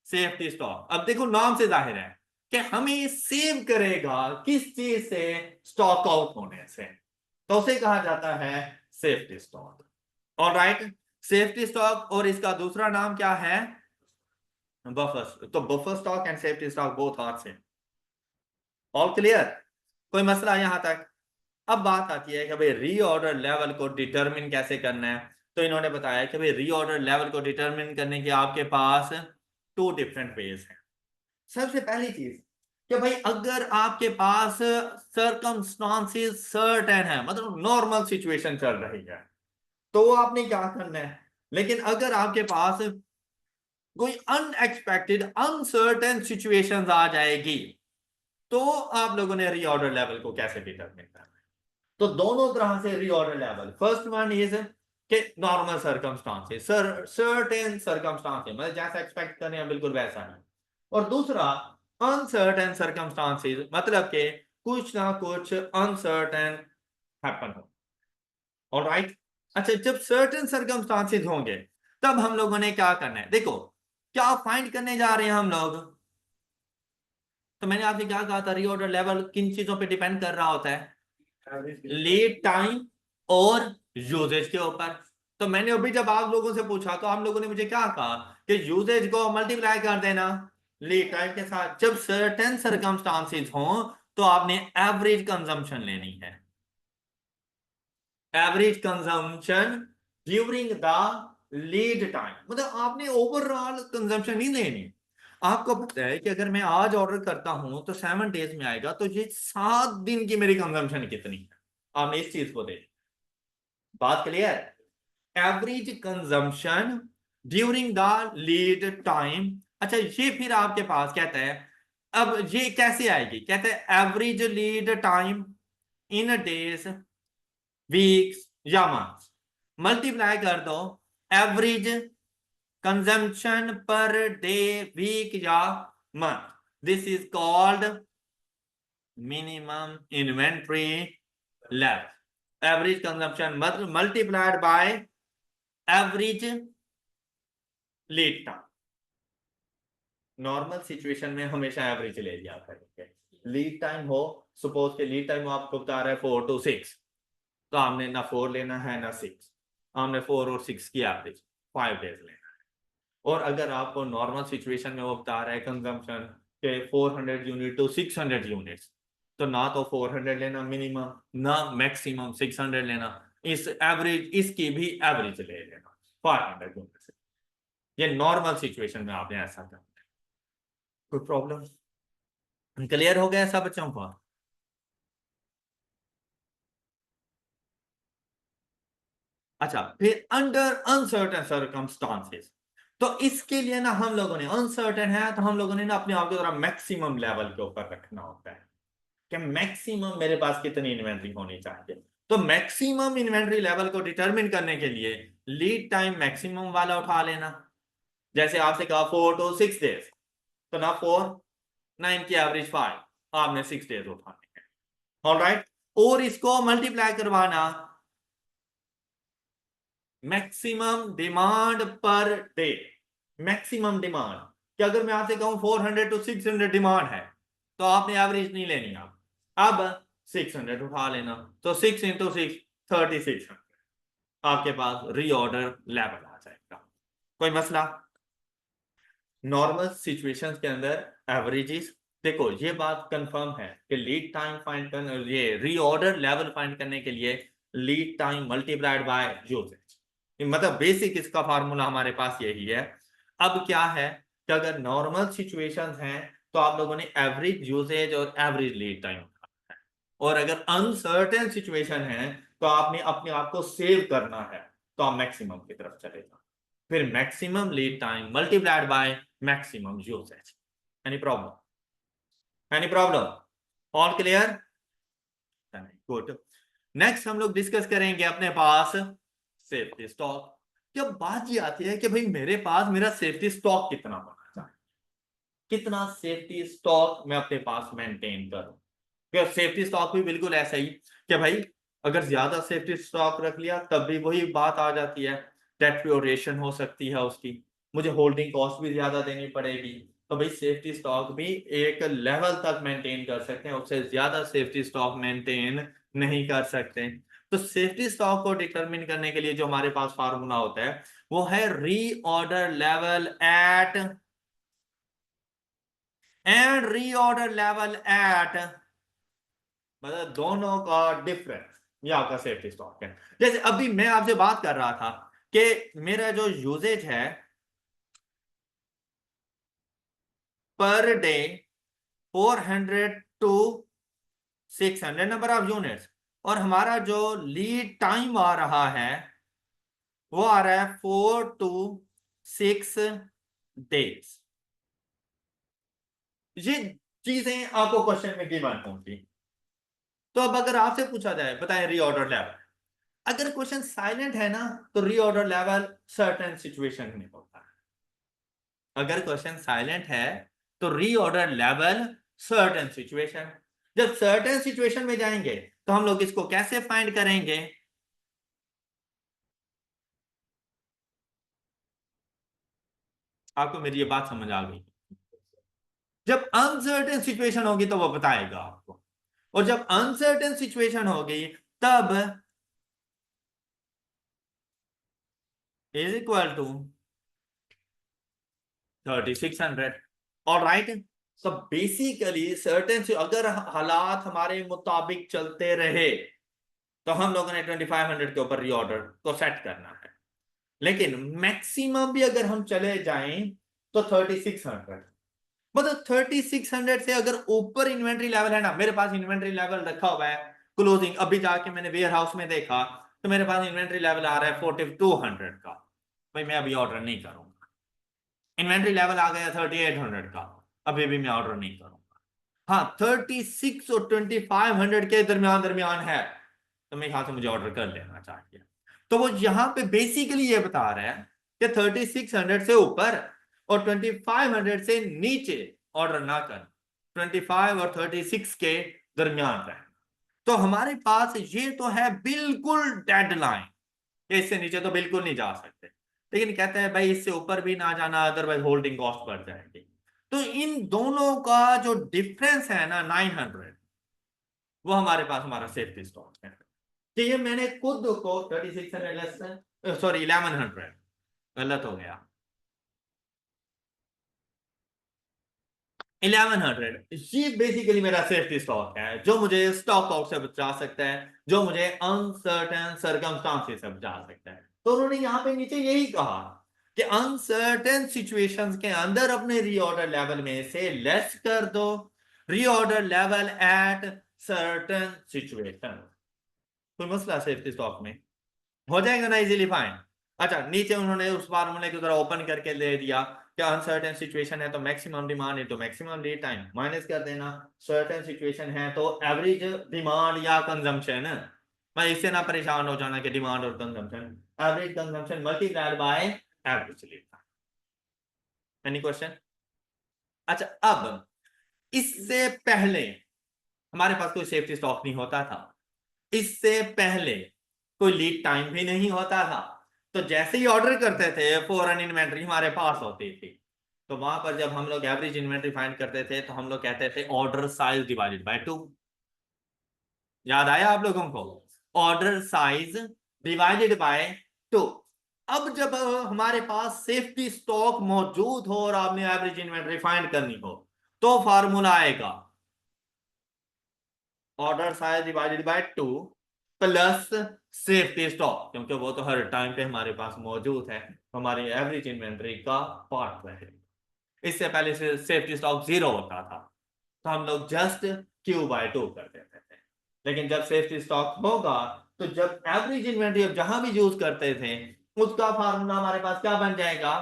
S1: सेफ्टी स्टॉक। अब देखो नाम से जाहिर है कि हमें सेव करेगा किस चीज से, स्टॉक आउट होने से, तो उसे कहा जाता है safety stock. Alright, safety stock और इसका दूसरा नाम क्या है, बफर। तो buffer stock and safety stock both are same. All clear, कोई मसला यहां तक। अब बात आती है कि भाई रीऑर्डर लेवल को डिटरमिन कैसे करना है। तो इन्होंने बताया कि भाई रीऑर्डर लेवल को डिटरमिन करने के आपके पास 2 डिफरेंट वेज हैं। सबसे पहली चीज कि भाई अगर आपके पास सर्कमस्टांसेस सर्टेन है, मतलब नॉर्मल सिचुएशन चल रही है, तो आपने क्या करना है। लेकिन अगर आपके पास कोई अनएक्सपेक्टेड अनसर्टेन सिचुएशंस आ जाएगी, तो आप लोगों ने रीऑर्डर लेवल को कैसे डिटरमिन करना है। तो दोनों तरह से reorder level, first one is कि नॉर्मल सर्कमस्टांसेस, सर्टेन सर्कमस्टांसेस, मतलब जैसा एक्सपेक्ट कर रहे हैं बिल्कुल वैसा नहीं। और दूसरा अनसर्टेन सर्कमस्टांसेस, मतलब कि कुछ ना कुछ अनसर्टेन हैपन हो। ऑलराइट, अच्छा, जब सर्टेन सर्कमस्टांसेस होंगे तब हम लोगों ने क्या करना है। देखो क्या फाइंड करने जा रहे हैं हम लोग, तो मैंने आपसे क्या कहा था, रीऑर्डर लेवल किन चीजों पे डिपेंड कर रहा होता है, लीड टाइम और यूजेज के ऊपर। तो मैंने अभी जब आप लोगों से पूछा तो आप लोगों ने मुझे क्या कहा कि यूजेज को मल्टीप्लाई कर देना लीड टाइम के साथ। जब सर्टेन सर्कमस्टांसेस हों तो आपने एवरेज कंजम्पशन लेनी है, average consumption during the lead time, मतलब आपने ओवरऑल कंजम्पशन नहीं लेनी। आपको पता है कि अगर मैं आज ऑर्डर करता हूं तो 7 डेज में आएगा, तो ये 7 दिन की मेरी कंजम्पशन कितनी है, आपने इस चीज को देख। बात clear? Average consumption during the lead time. अच्छा, ये फिर आपके पास कहता है, अब ये कैसे आएगी, कहते हैं average lead time in days, weeks या मंथ्स, मल्टीप्लाई कर दो average consumption per day, week या month, this is called minimum inventory level. Average consumption multiplied by average lead time. Normal situation में हमेशा एवरेज ले लिया करेंगे। लीड टाइम हो, सपोज के लीड टाइम आपको बता रहा है 4 to 6, तो हमने ना 4 लेना है ना 6, हमने 4 और 6 की एवरेज 5 डेज लेना है। और अगर आपको नॉर्मल सिचुएशन में वो बता रहा है कंजम्पशन के 400 यूनिट टू 600 यूनिट्स, तो ना तो 400 लेना मिनिमम, ना मैक्सिमम 600 लेना, इस एवरेज, इसकी भी एवरेज ले लेना 500 यूनिट से। ये नॉर्मल सिचुएशन में आपने ऐसा करना है। कोई प्रॉब्लम? क्लियर हो गया सब बच्चों को? अच्छा, फिर अंडर अनसर्टेन सर्कमस्टांसेस, तो इसके लिए ना हम लोगों ने, अनसर्टेन है तो हम लोगों ने ना अपने आप को जरा मैक्सिमम लेवल के ऊपर रखना होता है कि मैक्सिमम मेरे पास कितनी इन्वेंट्री होनी चाहिए। तो मैक्सिमम इन्वेंट्री लेवल को डिटरमिन करने के लिए लीड टाइम मैक्सिमम वाला उठा लेना। जैसे आपसे कहा 4 to 6 डेज, तो ना 4, 9 की एवरेज 5, आपने 6 डेज उठाने हैं। ऑलराइट, और इसको मल्टीप्लाई करवाना maximum demand per day. Maximum demand, कि अगर मैं आपसे कहूं 400 to 600 डिमांड है, तो आपने एवरेज नहीं लेनी, आप अब 600 उठा लेना, तो 6 into 6 3600, आपके पास रीऑर्डर लेवल आ जाएगा। कोई मसला? नॉर्मल सिचुएशंस के अंदर एवरेजेस, देखो ये बात कंफर्म है कि लीड टाइम फाइंड करने, ये रीऑर्डर लेवल फाइंड करने के लिए lead time multiplied by usage, मतलब बेसिक इसका फार्मूला हमारे पास यही है। अब क्या है कि अगर नॉर्मल सिचुएशंस हैं तो आप लोगों ने एवरेज यूसेज और एवरेज लीड टाइम, और अगर अनसर्टेन सिचुएशन है तो आपने अपने आप को सेव करना है, तो आप मैक्सिमम की तरफ चले जाओ। फिर maximum lead time multiplied by maximum usage. Any problem? Any problem? All clear? Good. Next हम लोग डिस्कस करेंगे अपने पास सेफ्टी स्टॉक। जब बात ये आती है कि भाई मेरे पास मेरा सेफ्टी स्टॉक कितना होना चाहिए, कितना सेफ्टी स्टॉक मैं अपने पास मेंटेन करूं। फिर सेफ्टी स्टॉक भी बिल्कुल ऐसा ही कि भाई अगर ज्यादा सेफ्टी स्टॉक रख लिया तब भी वही बात आ जाती है, डेटरियोरेशन हो सकती है उसकी, मुझे होल्डिंग कॉस्ट भी ज्यादा देनी पड़ेगी। तो भाई सेफ्टी स्टॉक भी एक लेवल तक मेंटेन कर सकते हैं, उससे ज्यादा सेफ्टी स्टॉक मेंटेन नहीं कर सकते। तो सेफ्टी स्टॉक को डिटरमिन करने के लिए जो हमारे पास फार्मूला होता है वो है reorder level at and reorder level at, मतलब दोनों का डिफरेंस, ये आपका सेफ्टी स्टॉक है। जैसे अभी मैं आपसे बात कर रहा था कि मेरा जो यूजेज है per day 400 to 600 number of units, और हमारा जो लीड टाइम आ रहा है वो आ रहा है 4 to 6 डेज। ये चीजें आपको क्वेश्चन में गिवन होंगी। तो अब अगर आपसे पूछा जाए बताएं रीऑर्डर लेवल, अगर क्वेश्चन साइलेंट है ना तो रीऑर्डर लेवल सर्टेन सिचुएशन में होता है। अगर क्वेश्चन साइलेंट है तो रीऑर्डर लेवल सर्टेन सिचुएशन। जब सर्टेन सिचुएशन में जाएंगे तो हम लोग इसको कैसे फाइंड करेंगे? आपको मेरी ये बात समझ आ गई? जब अनसर्टेन सिचुएशन होगी तो वो बताएगा आपको, और जब अनसर्टेन सिचुएशन होगी तब is equal to 3600। All right, तो बेसिकली सर्टेन अगर हालात हमारे मुताबिक चलते रहे तो हम लोगों ने 2500 के ऊपर रीऑर्डर को सेट करना है, लेकिन मैक्सिमम भी अगर हम चले जाएं तो 3600, मतलब 3600 से अगर ऊपर इन्वेंट्री लेवल है ना, मेरे पास इन्वेंट्री लेवल रखा हुआ है क्लोजिंग, अभी जाके मैंने वेयर हाउस में देखा तो मेरे पास इन्वेंट्री लेवल आ रहा है 4200 का, भाई मैं अभी ऑर्डर नहीं करूंगा। इन्वेंट्री लेवल आ गया 3800 का, अभी भी मैं ऑर्डर नहीं करूंगा। हाँ 36 और 2500 के दरमियान दरमियान है तो मेरे ख्याल से मुझे ऑर्डर कर लेना चाहिए। तो वो यहां पे बेसिकली ये बता रहे हैं कि 3600 से ऊपर और 2500 से नीचे ऑर्डर ना कर, 25 और 36 के दरमियान रहे। तो हमारे पास ये तो है बिल्कुल डेडलाइन, इससे नीचे तो बिल्कुल नहीं जा सकते, लेकिन कहते हैं भाई इससे ऊपर भी ना जाना अदरवाइज होल्डिंग कॉस्ट बढ़ जाएगी। तो इन दोनों का जो डिफरेंस है ना 900, वो हमारे पास हमारा सेफ्टी स्टॉक है। तो ये मैंने खुद को 3600 सॉरी 1100, गलत हो गया, 1100 ये बेसिकली मेरा सेफ्टी स्टॉक है जो मुझे स्टॉक आउट से बचा सकता है, जो मुझे अनसर्टेन सर्कमस्टांसेस से बचा सकता है। तो उन्होंने यहां पे नीचे यही कहा कि अनसर्टेन सिचुएशंस के अंदर अपने रीऑर्डर लेवल में से लेस कर दो reorder level at certain situation. कोई मसला सेफ्टी स्टॉक में हो जाएगा ना इजीली फाइन। अच्छा नीचे उन्होंने उस फार्मूले को जरा ओपन करके दे दिया कि अनसर्टेन सिचुएशन है तो maximum demand into maximum lead time minus कर देना, सर्टेन सिचुएशन है तो एवरेज डिमांड या कंजम्पशन, मैं इससे ना परेशान हो जाना कि डिमांड और consumption, average consumption multiplied by average lead time. Any question? अच्छा अब इससे पहले हमारे पास कोई सेफ्टी स्टॉक नहीं होता था, इससे पहले कोई लीड टाइम भी नहीं होता था, तो जैसे ही ऑर्डर करते थे फौरन इन्वेंट्री हमारे पास होती थी। तो वहां पर जब हम लोग एवरेज इन्वेंट्री फाइंड करते थे तो हम लोग कहते थे ऑर्डर साइज डिवाइडेड बाय 2। याद आया आप लोगों को? Order size divided by 2। अब जब हमारे पास सेफ्टी स्टॉक मौजूद हो और आपने एवरेज इन्वेंट्री फाइंड करनी हो तो फार्मूला आएगा order size divided by 2 plus safety stock, क्योंकि वो तो हर टाइम पे हमारे पास मौजूद है, हमारी एवरेज इन्वेंट्री का पार्ट रहे। इससे पहले से सेफ्टी स्टॉक 0 होता था तो हम लोग जस्ट Q/2 कर देते थे, लेकिन जब सेफ्टी स्टॉक होगा तो जब एवरेज इन्वेंट्री अब जहां भी यूज करते थे उसका फार्मूला हमारे पास क्या बन जाएगा,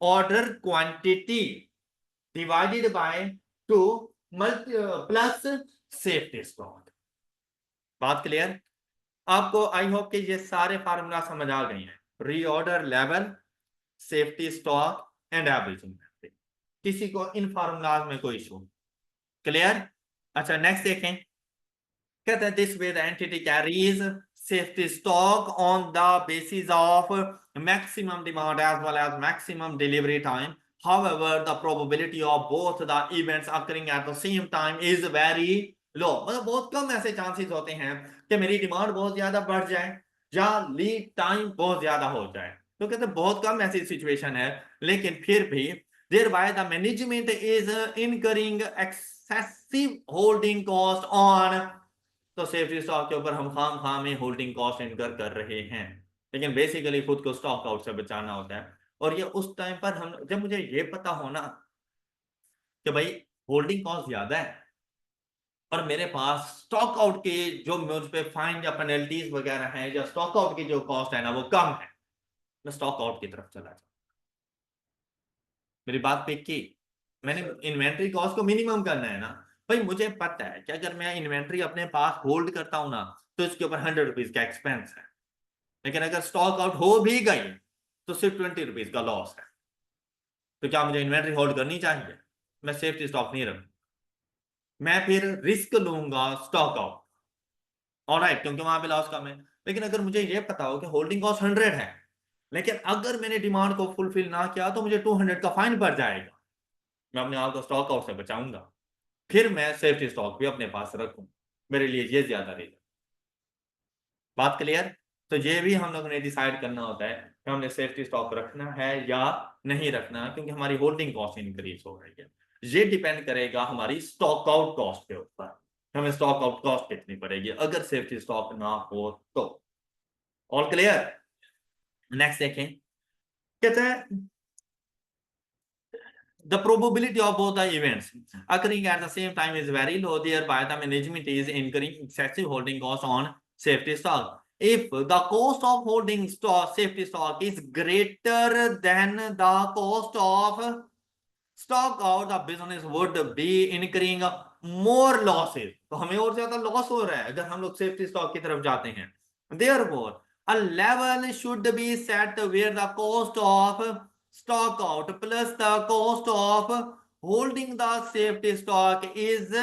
S1: order quantity divided by 2 plus safety stock. बात क्लियर? आपको आई होप कि ये सारे फार्मूला समझ आ गए हैं, reorder level, safety stock and average inventory. किसी को इन फार्मूलाज में कोई इशू? क्लियर? अच्छा नेक्स्ट देखें, कहते हैं this way the entity carries safety stock on the basis of maximum demand as well as maximum delivery time, however the probability of both the events occurring at the same time is very low। मतलब बहुत कम ऐसे chances होते हैं कि मेरी demand बहुत ज्यादा बढ़ जाए या लीड टाइम बहुत ज्यादा हो जाए, तो कहते हैं बहुत कम ऐसी सिचुएशन है, लेकिन फिर भी thereby the management is incurring excessive holding cost on, तो सेफ्टी स्टॉक के ऊपर हम खाम में होल्डिंग कॉस्ट इनकर कर रहे हैं, लेकिन बेसिकली खुद को स्टॉक आउट से बचाना होता है। और ये उस टाइम पर हम जब मुझे ये पता होना कि भाई होल्डिंग कॉस्ट ज्यादा है और मेरे पास स्टॉक आउट के जो मुझ पे फाइन या पेनल्टीज वगैरह हैं या स्टॉक आउट की जो कॉस्ट है ना वो कम है, मैं स्टॉक आउट की तरफ चला जाऊँ। मेरी बात पे की, मैंने इन्वेंट्री कॉस्ट को मिनिमम करना है ना। भाई मुझे पता है कि अगर मैं इन्वेंट्री अपने पास होल्ड करता हूं ना तो इसके ऊपर 100 रुपीज का एक्सपेंस है, लेकिन अगर स्टॉक आउट हो भी गई तो सिर्फ 20 रुपीज का लॉस है। तो क्या मुझे इन्वेंट्री होल्ड करनी चाहिए? मैं सेफ्टी स्टॉक नहीं रखूं, मैं फिर रिस्क लूंगा स्टॉक आउट, ऑलराइट, क्योंकि वहां पे लॉस कम है। लेकिन अगर मुझे ये पता हो कि होल्डिंग कॉस्ट 100 है, लेकिन अगर मैंने डिमांड को फुलफिल ना किया तो मुझे 200 का फाइन पड़ जाएगा, मैं अपने आप को स्टॉक आउट से बचाऊंगा, फिर मैं सेफ्टी स्टॉक भी अपने पास रखूं, मेरे लिए ये ज्यादा रहेगा। बात क्लियर? तो ये भी हम लोगों ने डिसाइड करना होता है कि हमने सेफ्टी स्टॉक रखना है या नहीं रखना, क्योंकि हमारी होल्डिंग कॉस्ट इंक्रीज हो रही है। ये डिपेंड करेगा हमारी स्टॉक आउट कॉस्ट के ऊपर, हमें स्टॉक आउट कॉस्ट कितनी पड़ेगी अगर सेफ्टी स्टॉक ना हो तो। All clear? नेक्स्ट देखें, कहते हैं the probability of both the events occurring at the same time is very low, thereby the management is incurring excessive holding cost on safety stock. If the cost of holding stock, safety stock is greater than the cost of stock out, the business would be incurring more losses. तो हमें और ज्यादा loss हो रहा है अगर हम लोग सेफ्टी स्टॉक की तरफ जाते हैं. Therefore, a level should be set where the cost of stock out plus the cost of holding the safety stock is,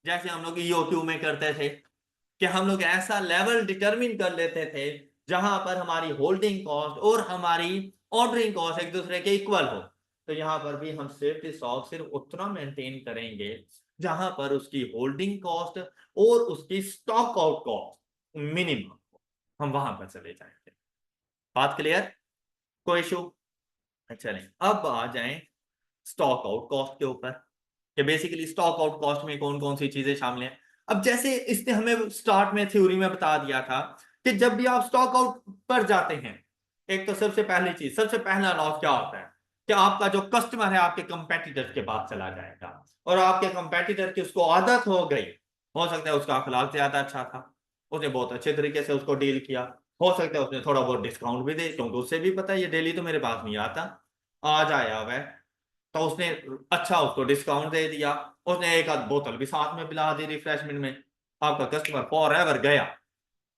S1: जैसे हम लोग EOQ में करते थे कि हम लोग ऐसा लेवल डिटरमिन कर लेते थे जहां पर हमारी होल्डिंग कॉस्ट और हमारी ऑर्डरिंग कॉस्ट एक दूसरे के इक्वल हो. तो यहां पर भी हम सेफ्टी स्टॉक सिर्फ उतना मेंटेन करेंगे जहां पर उसकी होल्डिंग कॉस्ट और उसकी स्टॉक आउट कॉस्ट मिनिमम, हम वहां पर चले जाएंगे. बात क्लियर? कोई इशू? चलें अब आ जाएं स्टॉक आउट कॉस्ट के ऊपर कि बेसिकली स्टॉक आउट कॉस्ट में कौन कौन सी चीजें शामिल हैं. अब जैसे इसने हमें स्टार्ट में थ्योरी में बता दिया था कि जब भी आप स्टॉक आउट पर जाते हैं, एक तो सबसे पहली चीज, सबसे पहला लॉस क्या होता है कि आपका जो कस्टमर है आपके कंपेटिटर के पास चला जाएगा और आपके कंपेटिटर की उसको आदत हो गई, हो सकता है उसका अखलाक ज्यादा अच्छा था, उसने बहुत अच्छे तरीके से उसको डील किया, हो सकता है उसने थोड़ा बहुत डिस्काउंट भी दे क्योंकि उससे भी पता है ये डेली तो मेरे पास नहीं आता, आज आया हुआ है, तो उसने अच्छा उसको डिस्काउंट दे दिया, उसने एक आध बोतल भी साथ में पिला दी रिफ्रेशमेंट में, आपका कस्टमर फॉर एवर गया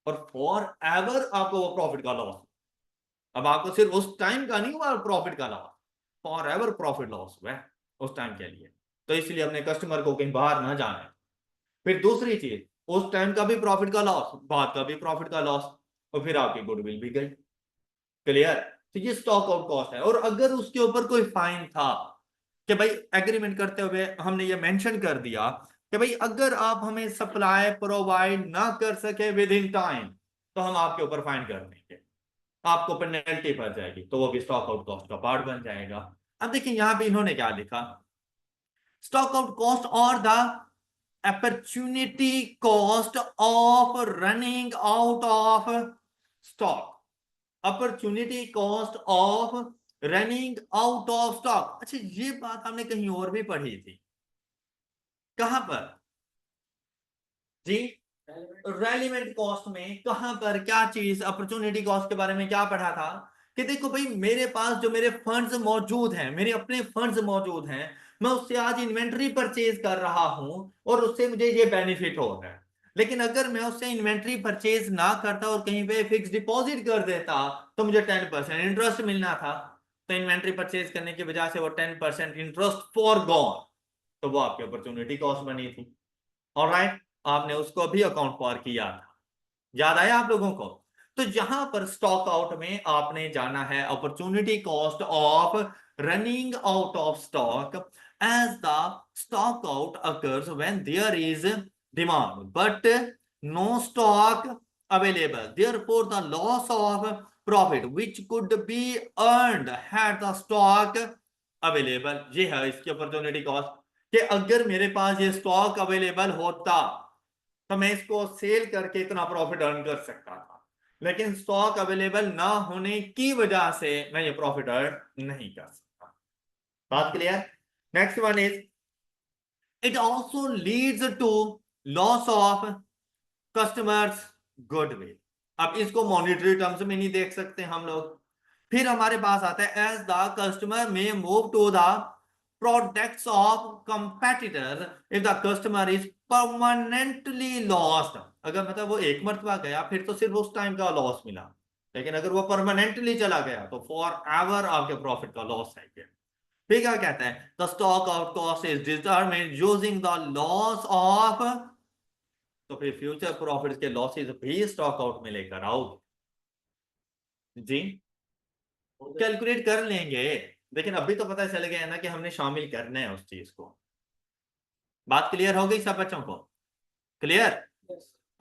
S1: और फॉर एवर आपको वो प्रॉफिट का लॉस. अब आपको सिर्फ उस टाइम का नहीं हुआ प्रॉफिट का loss, for ever profit loss हुआ है उस टाइम के लिए. तो इसलिए अपने कस्टमर को कहीं बाहर ना जाना. फिर दूसरी चीज, उस टाइम का भी प्रॉफिट का लॉस, बाद का भी प्रॉफिट का लॉस, और फिर आपकी गुडविल भी गई. क्लियर? तो ये स्टॉक आउट कॉस्ट है. और अगर उसके ऊपर कोई फाइन था कि भाई एग्रीमेंट करते हुए हमने ये मेंशन कर दिया कि भाई अगर आप हमें सप्लाई प्रोवाइड ना कर सके विद इन टाइम तो हम आपके ऊपर फाइन कर देंगे, आपको पेनल्टी पड़ जाएगी, तो वो भी स्टॉक आउट कॉस्ट का पार्ट बन जाएगा. अब देखिए यहां पे इन्होंने क्या लिखा, स्टॉक आउट कॉस्ट और the opportunity cost of running out of stock. Opportunity cost of running out of stock. अच्छा ये बात हमने कहीं और भी पढ़ी थी, कहां पर जी? रेलिवेंट कॉस्ट में. कहां पर क्या चीज अपॉर्चुनिटी कॉस्ट के बारे में क्या पढ़ा था कि देखो भाई मेरे पास जो मेरे फंड्स मौजूद हैं, मेरे अपने फंड्स मौजूद हैं, मैं उससे आज इन्वेंट्री परचेज कर रहा हूं और उससे मुझे ये बेनिफिट हो रहा है. लेकिन अगर मैं उससे इन्वेंट्री परचेज ना करता और कहीं पे फिक्स डिपॉजिट कर देता तो मुझे 10% इंटरेस्ट मिलना था. तो इन्वेंट्री परचेज करने की वजह से वो 10% इंटरेस्ट फॉर गॉन, तो वो आपकी अपॉर्चुनिटी कॉस्ट बनी थी. ऑलराइट, आपने उसको भी अकाउंट फॉर किया था, याद आया आप लोगों को? तो यहां पर स्टॉक आउट में आपने जाना है opportunity cost of running out of stock as the stock out occurs when there is demand but no stock available, therefore the loss of profit which could be earned had the stock available. ये है इसकी opportunity cost कि अगर मेरे पास ये stock available होता तो मैं इसको सेल करके इतना प्रॉफिट अर्न कर सकता था, लेकिन स्टॉक अवेलेबल ना होने की वजह से मैं ये प्रॉफिट अर्न नहीं कर सकता. बात clear? Next one is it also leads to loss of customers goodwill. अब इसको मॉनिटरी टर्म्स में नहीं देख सकते हम लोग. फिर हमारे पास आता है एज द कस्टमर में move to the products of competitor if the customer is permanently lost. अगर मतलब वो एक मरतबा गया फिर तो सिर्फ उस टाइम का लॉस मिला, लेकिन अगर वो परमानेंटली चला गया तो फॉर एवर आपके प्रॉफिट का लॉस है. फिर क्या कहता है, the stock out cost is determined using the loss of, तो फिर फ्यूचर प्रॉफिट्स के लॉसेस भी स्टॉक आउट में लेकर आओ जी, कैलकुलेट कर लेंगे. लेकिन अभी तो पता चल गया ना कि हमने शामिल करना है उस चीज को. बात क्लियर हो गई सब बच्चों को? क्लियर?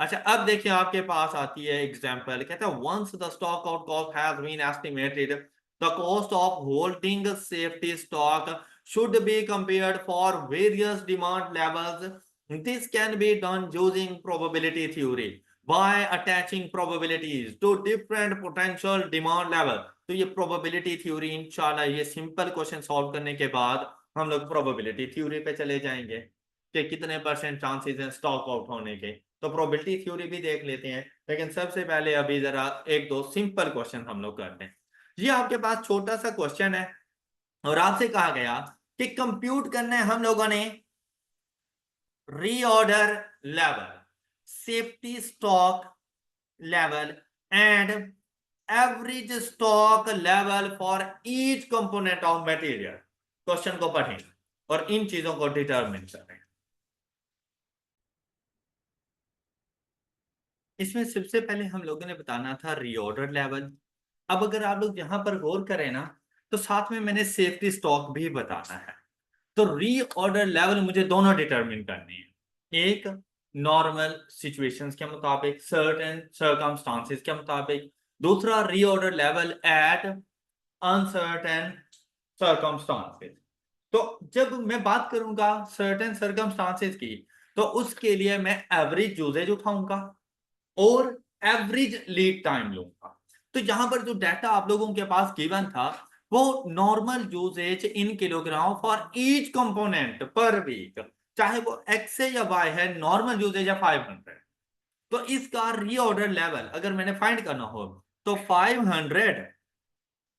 S1: अच्छा अब देखिए आपके पास आती है एग्जांपल, कहता है once the stock out cost has been estimated the cost of holding safety stock should be compared for various demand levels. This can be done using probability theory by attaching probabilities to different potential demand level. तो ये probability theory इंशाल्लाह ये simple question solve करने के बाद हम लोग probability theory पे चले जाएंगे कि कितने परसेंट चांसेस हैं स्टॉक आउट होने के। तो प्रोबेबिलिटी थ्योरी भी देख लेते हैं, लेकिन सबसे पहले अभी जरा एक दो सिंपल क्वेश्चन हम लोग करते हैं। ये आपके पास छोटा सा क्वेश्चन है और आपसे कहा गया कि कंप्यूट करना है हम लोगों ने reorder level, safety stock level and average stock level for each component of material. Question को पढ़ें और इन चीजों को डिटरमिन करें। इसमें सबसे पहले हम लोगों ने बताना था रीऑर्डर लेवल। अब अगर आप लोग यहां पर गौर करें ना, तो साथ में मैंने सेफ्टी स्टॉक भी बताना है। तो रीऑर्डर लेवल मुझे दोनों डिटरमिन करनी है, एक नॉर्मल सिचुएशंस के मुताबिक, सर्टेन सर्कमस्टांसेस के मुताबिक, दूसरा reorder level at uncertain circumstances. तो जब मैं बात करूंगा सर्टेन सर्कमस्टांसेस की, तो उसके लिए मैं एवरेज यूजेज उठाऊंगा और एवरेज लीड टाइम लूंगा। तो यहां पर जो डाटा आप लोगों के पास गिवन था वो normal usage in kilogram for each component per week, चाहे वो एक्स है या वाई है, नॉर्मल यूजेज है 500। तो इसका रीऑर्डर लेवल अगर मैंने फाइंड करना हो तो 500,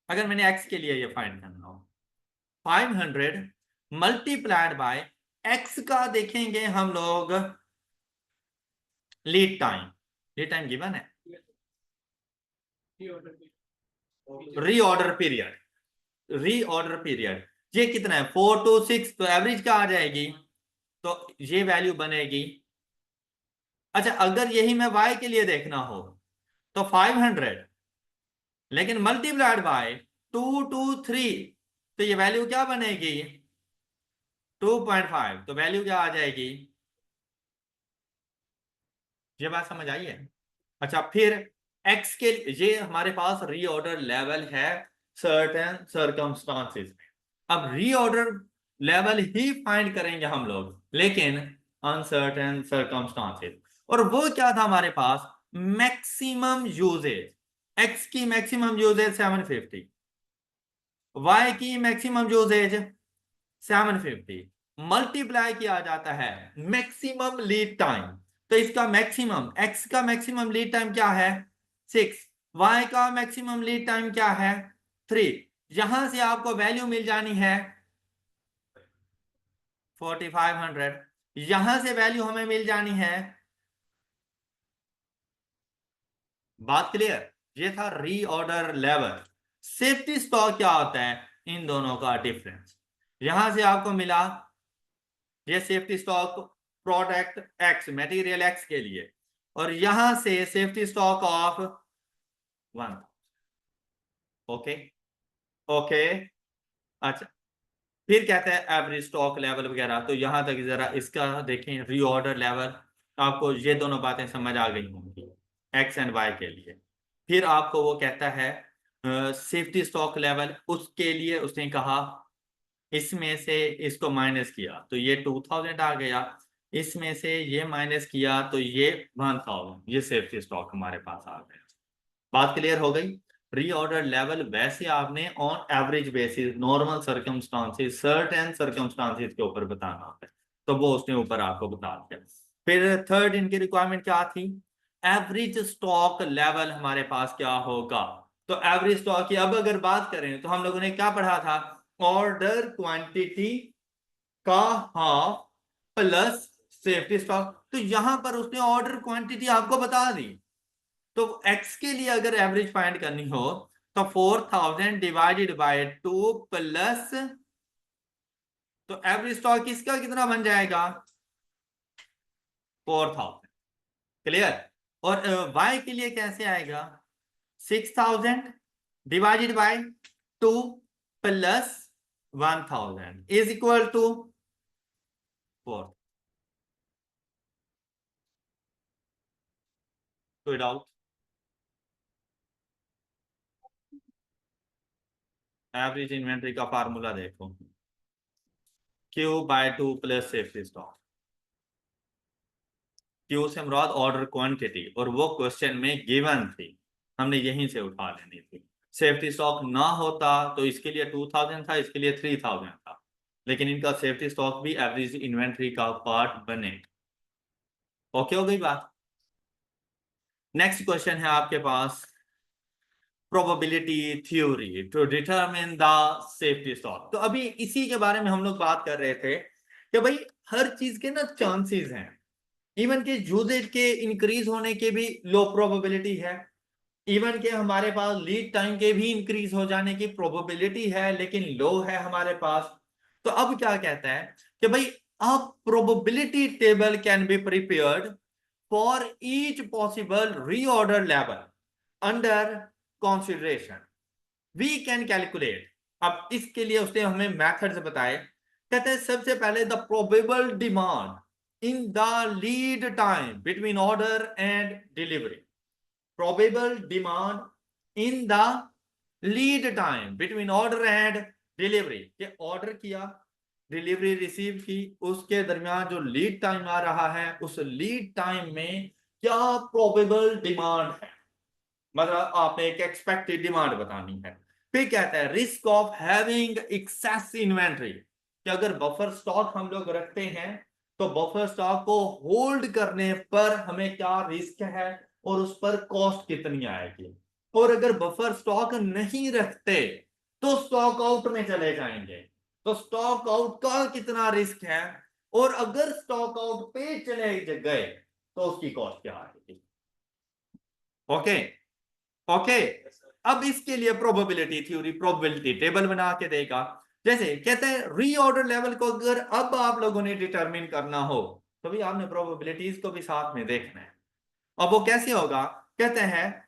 S1: अगर मैंने एक्स के लिए ये फाइंड करना हो 500 मल्टीप्लाइड बाय एक्स का देखेंगे हम लोग lead time. Lead time given है, रीऑर्डर पीरियड, रीऑर्डर पीरियड ये कितना है 4 to 6, तो एवरेज क्या आ जाएगी, तो ये वैल्यू बनेगी। अच्छा अगर यही मैं y के लिए देखना हो तो 500, लेकिन मल्टीप्लाइड बाय 2 to 3, तो ये वैल्यू क्या बनेगी 2.5, तो वैल्यू क्या आ जाएगी। ये बात समझ आई है। अच्छा फिर x के ये हमारे पास रीऑर्डर लेवल है सर्टेन सर्कमस्टांसेस में। अब रीऑर्डर लेवल ही फाइंड करेंगे हम लोग, लेकिन अनसर्टेन सर्कमस्टांसेस। और वो क्या था हमारे पास मैक्सिमम यूजेज, x की मैक्सिमम यूजेज 750, y की मैक्सिमम यूजेज 750, मल्टीप्लाई किया जाता है मैक्सिमम लीड टाइम। तो इसका मैक्सिमम x का मैक्सिमम लीड टाइम क्या है 6, y का मैक्सिमम लीड टाइम क्या है 3। यहां से आपको वैल्यू मिल जानी है 4500, यहां से वैल्यू हमें मिल जानी है। बात क्लियर, ये था रीऑर्डर लेवल। सेफ्टी स्टॉक क्या होता है, इन दोनों का डिफरेंस। यहां से आपको मिला ये safety stock product x, material x के लिए, और यहां से safety stock of 1। Okay okay. अच्छा फिर कहते हैं एवरेज स्टॉक लेवल वगैरह, तो यहां तक जरा इसका देखें रीऑर्डर लेवल, आपको ये दोनों बातें समझ आ गई होंगी एक्स एंड वाई के लिए। फिर आपको वो कहता है सेफ्टी स्टॉक लेवल, उसके लिए उसने कहा इसमें से इसको माइनस किया तो ये 2000 आ गया, इसमें से ये माइनस किया तो ये 1000, ये सेफ्टी स्टॉक हमारे पास आ गया। बात क्लियर हो गई। रीऑर्डर लेवल वैसे आपने on average basis normal circumstances certain circumstances के ऊपर बताना होता है, तो वो उसने ऊपर आपको बता दिया। फिर थर्ड इनकी रिक्वायरमेंट क्या थी, एवरेज स्टॉक लेवल हमारे पास क्या होगा। तो एवरेज स्टॉक की अब अगर बात करें तो हम लोगों ने क्या पढ़ा था, ऑर्डर क्वांटिटी का हाफ प्लस सेफ्टी स्टॉक। तो यहां पर उसने ऑर्डर क्वांटिटी आपको बता दी। तो x के लिए अगर एवरेज फाइंड करनी हो तो 4000 डिवाइडेड बाय 2 प्लस, तो एवरेज स्टॉक इसका कितना बन जाएगा 4000। क्लियर। और y के लिए कैसे आएगा 6000 divided by 2 plus 1000 is equal to 4। कोई डाउट। एवरेज इन्वेंट्री का फार्मूला देखो, Q/2 plus safety stock. Q से मुराद ऑर्डर क्वांटिटी, और वो क्वेश्चन में गिवन थी, हमने यहीं से उठा लेनी थी। सेफ्टी स्टॉक ना होता तो इसके लिए 2000 था, इसके लिए 3000 था, लेकिन इनका सेफ्टी स्टॉक भी एवरेज इन्वेंट्री का पार्ट बने। ओके हो गई बात। नेक्स्ट क्वेश्चन है आपके पास, probability theory to determine the safety stock. तो अभी इसी के बारे में हम लोग बात कर रहे थे कि भाई हर चीज के ना चांसेस हैं, इवन के यूजेज के इंक्रीज होने के भी लो प्रोबेबिलिटी है, इवन के हमारे पास लीड टाइम के भी इंक्रीज हो जाने की प्रोबेबिलिटी है, लेकिन लो है हमारे पास। तो अब क्या कहता है कि भाई a probability table can be prepared for each possible reorder level under consideration we can calculate. अब इसके लिए उसने हमें मेथड्स बताए। कहते हैं सबसे पहले the probable demand in the lead time between order and delivery. Probable demand in the lead time between order and delivery, के ऑर्डर किया, डिलीवरी रिसीव की, उसके दरमियान जो लीड टाइम आ रहा है, उस लीड टाइम में क्या प्रोबेबल डिमांड है, मतलब आपने एक एक्सपेक्टेड डिमांड बतानी है। फिर कहता है risk of having excess inventory, कि अगर बफर स्टॉक हम लोग रखते हैं तो बफर स्टॉक को होल्ड करने पर हमें क्या रिस्क है और उस पर कॉस्ट कितनी आएगी, और अगर बफर स्टॉक नहीं रखते तो स्टॉक आउट में चले जाएंगे, तो स्टॉक आउट का कितना रिस्क है, और अगर स्टॉक आउट पे चले गए तो उसकी कॉस्ट क्या आएगी। Okay okay. अब इसके लिए प्रोबेबिलिटी थ्योरी प्रोबेबिलिटी टेबल बना के देगा। जैसे कहते हैं रीऑर्डर लेवल को अगर अब आप लोगों ने डिटरमिन करना हो तो भी आपने प्रोबेबिलिटीज को भी साथ में देखना है। अब वो कैसे होगा, कहते हैं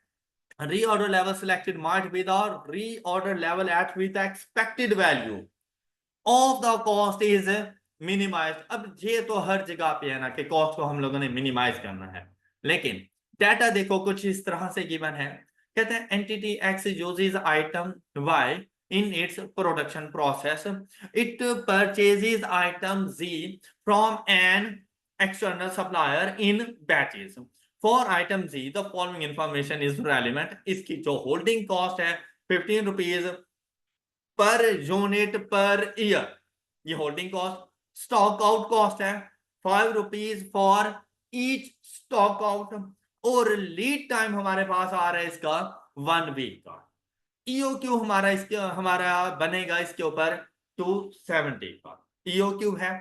S1: reorder level selected might be the reorder level at with expected value of the cost is minimize. अब ये तो हर जगह पे है ना कि कॉस्ट को हम लोगों ने मिनिमाइज करना है, लेकिन डाटा देखो कुछ इस तरह से गिवन है। कहते हैं entity X uses item Y in its production process, it purchases item Z from an external supplier in batches. For item Z, the following information is relevant. इसकी जो होल्डिंग कॉस्ट है 15 rupees per unit per year, ये holding cost. Stock out cost है 5 rupees for each stock out, और lead time हमारे पास आ रहा है इसका 1 वीक का। ईओक्यू हमारा इसके हमारा बनेगा इसके ऊपर 270 का ईओक्यू है।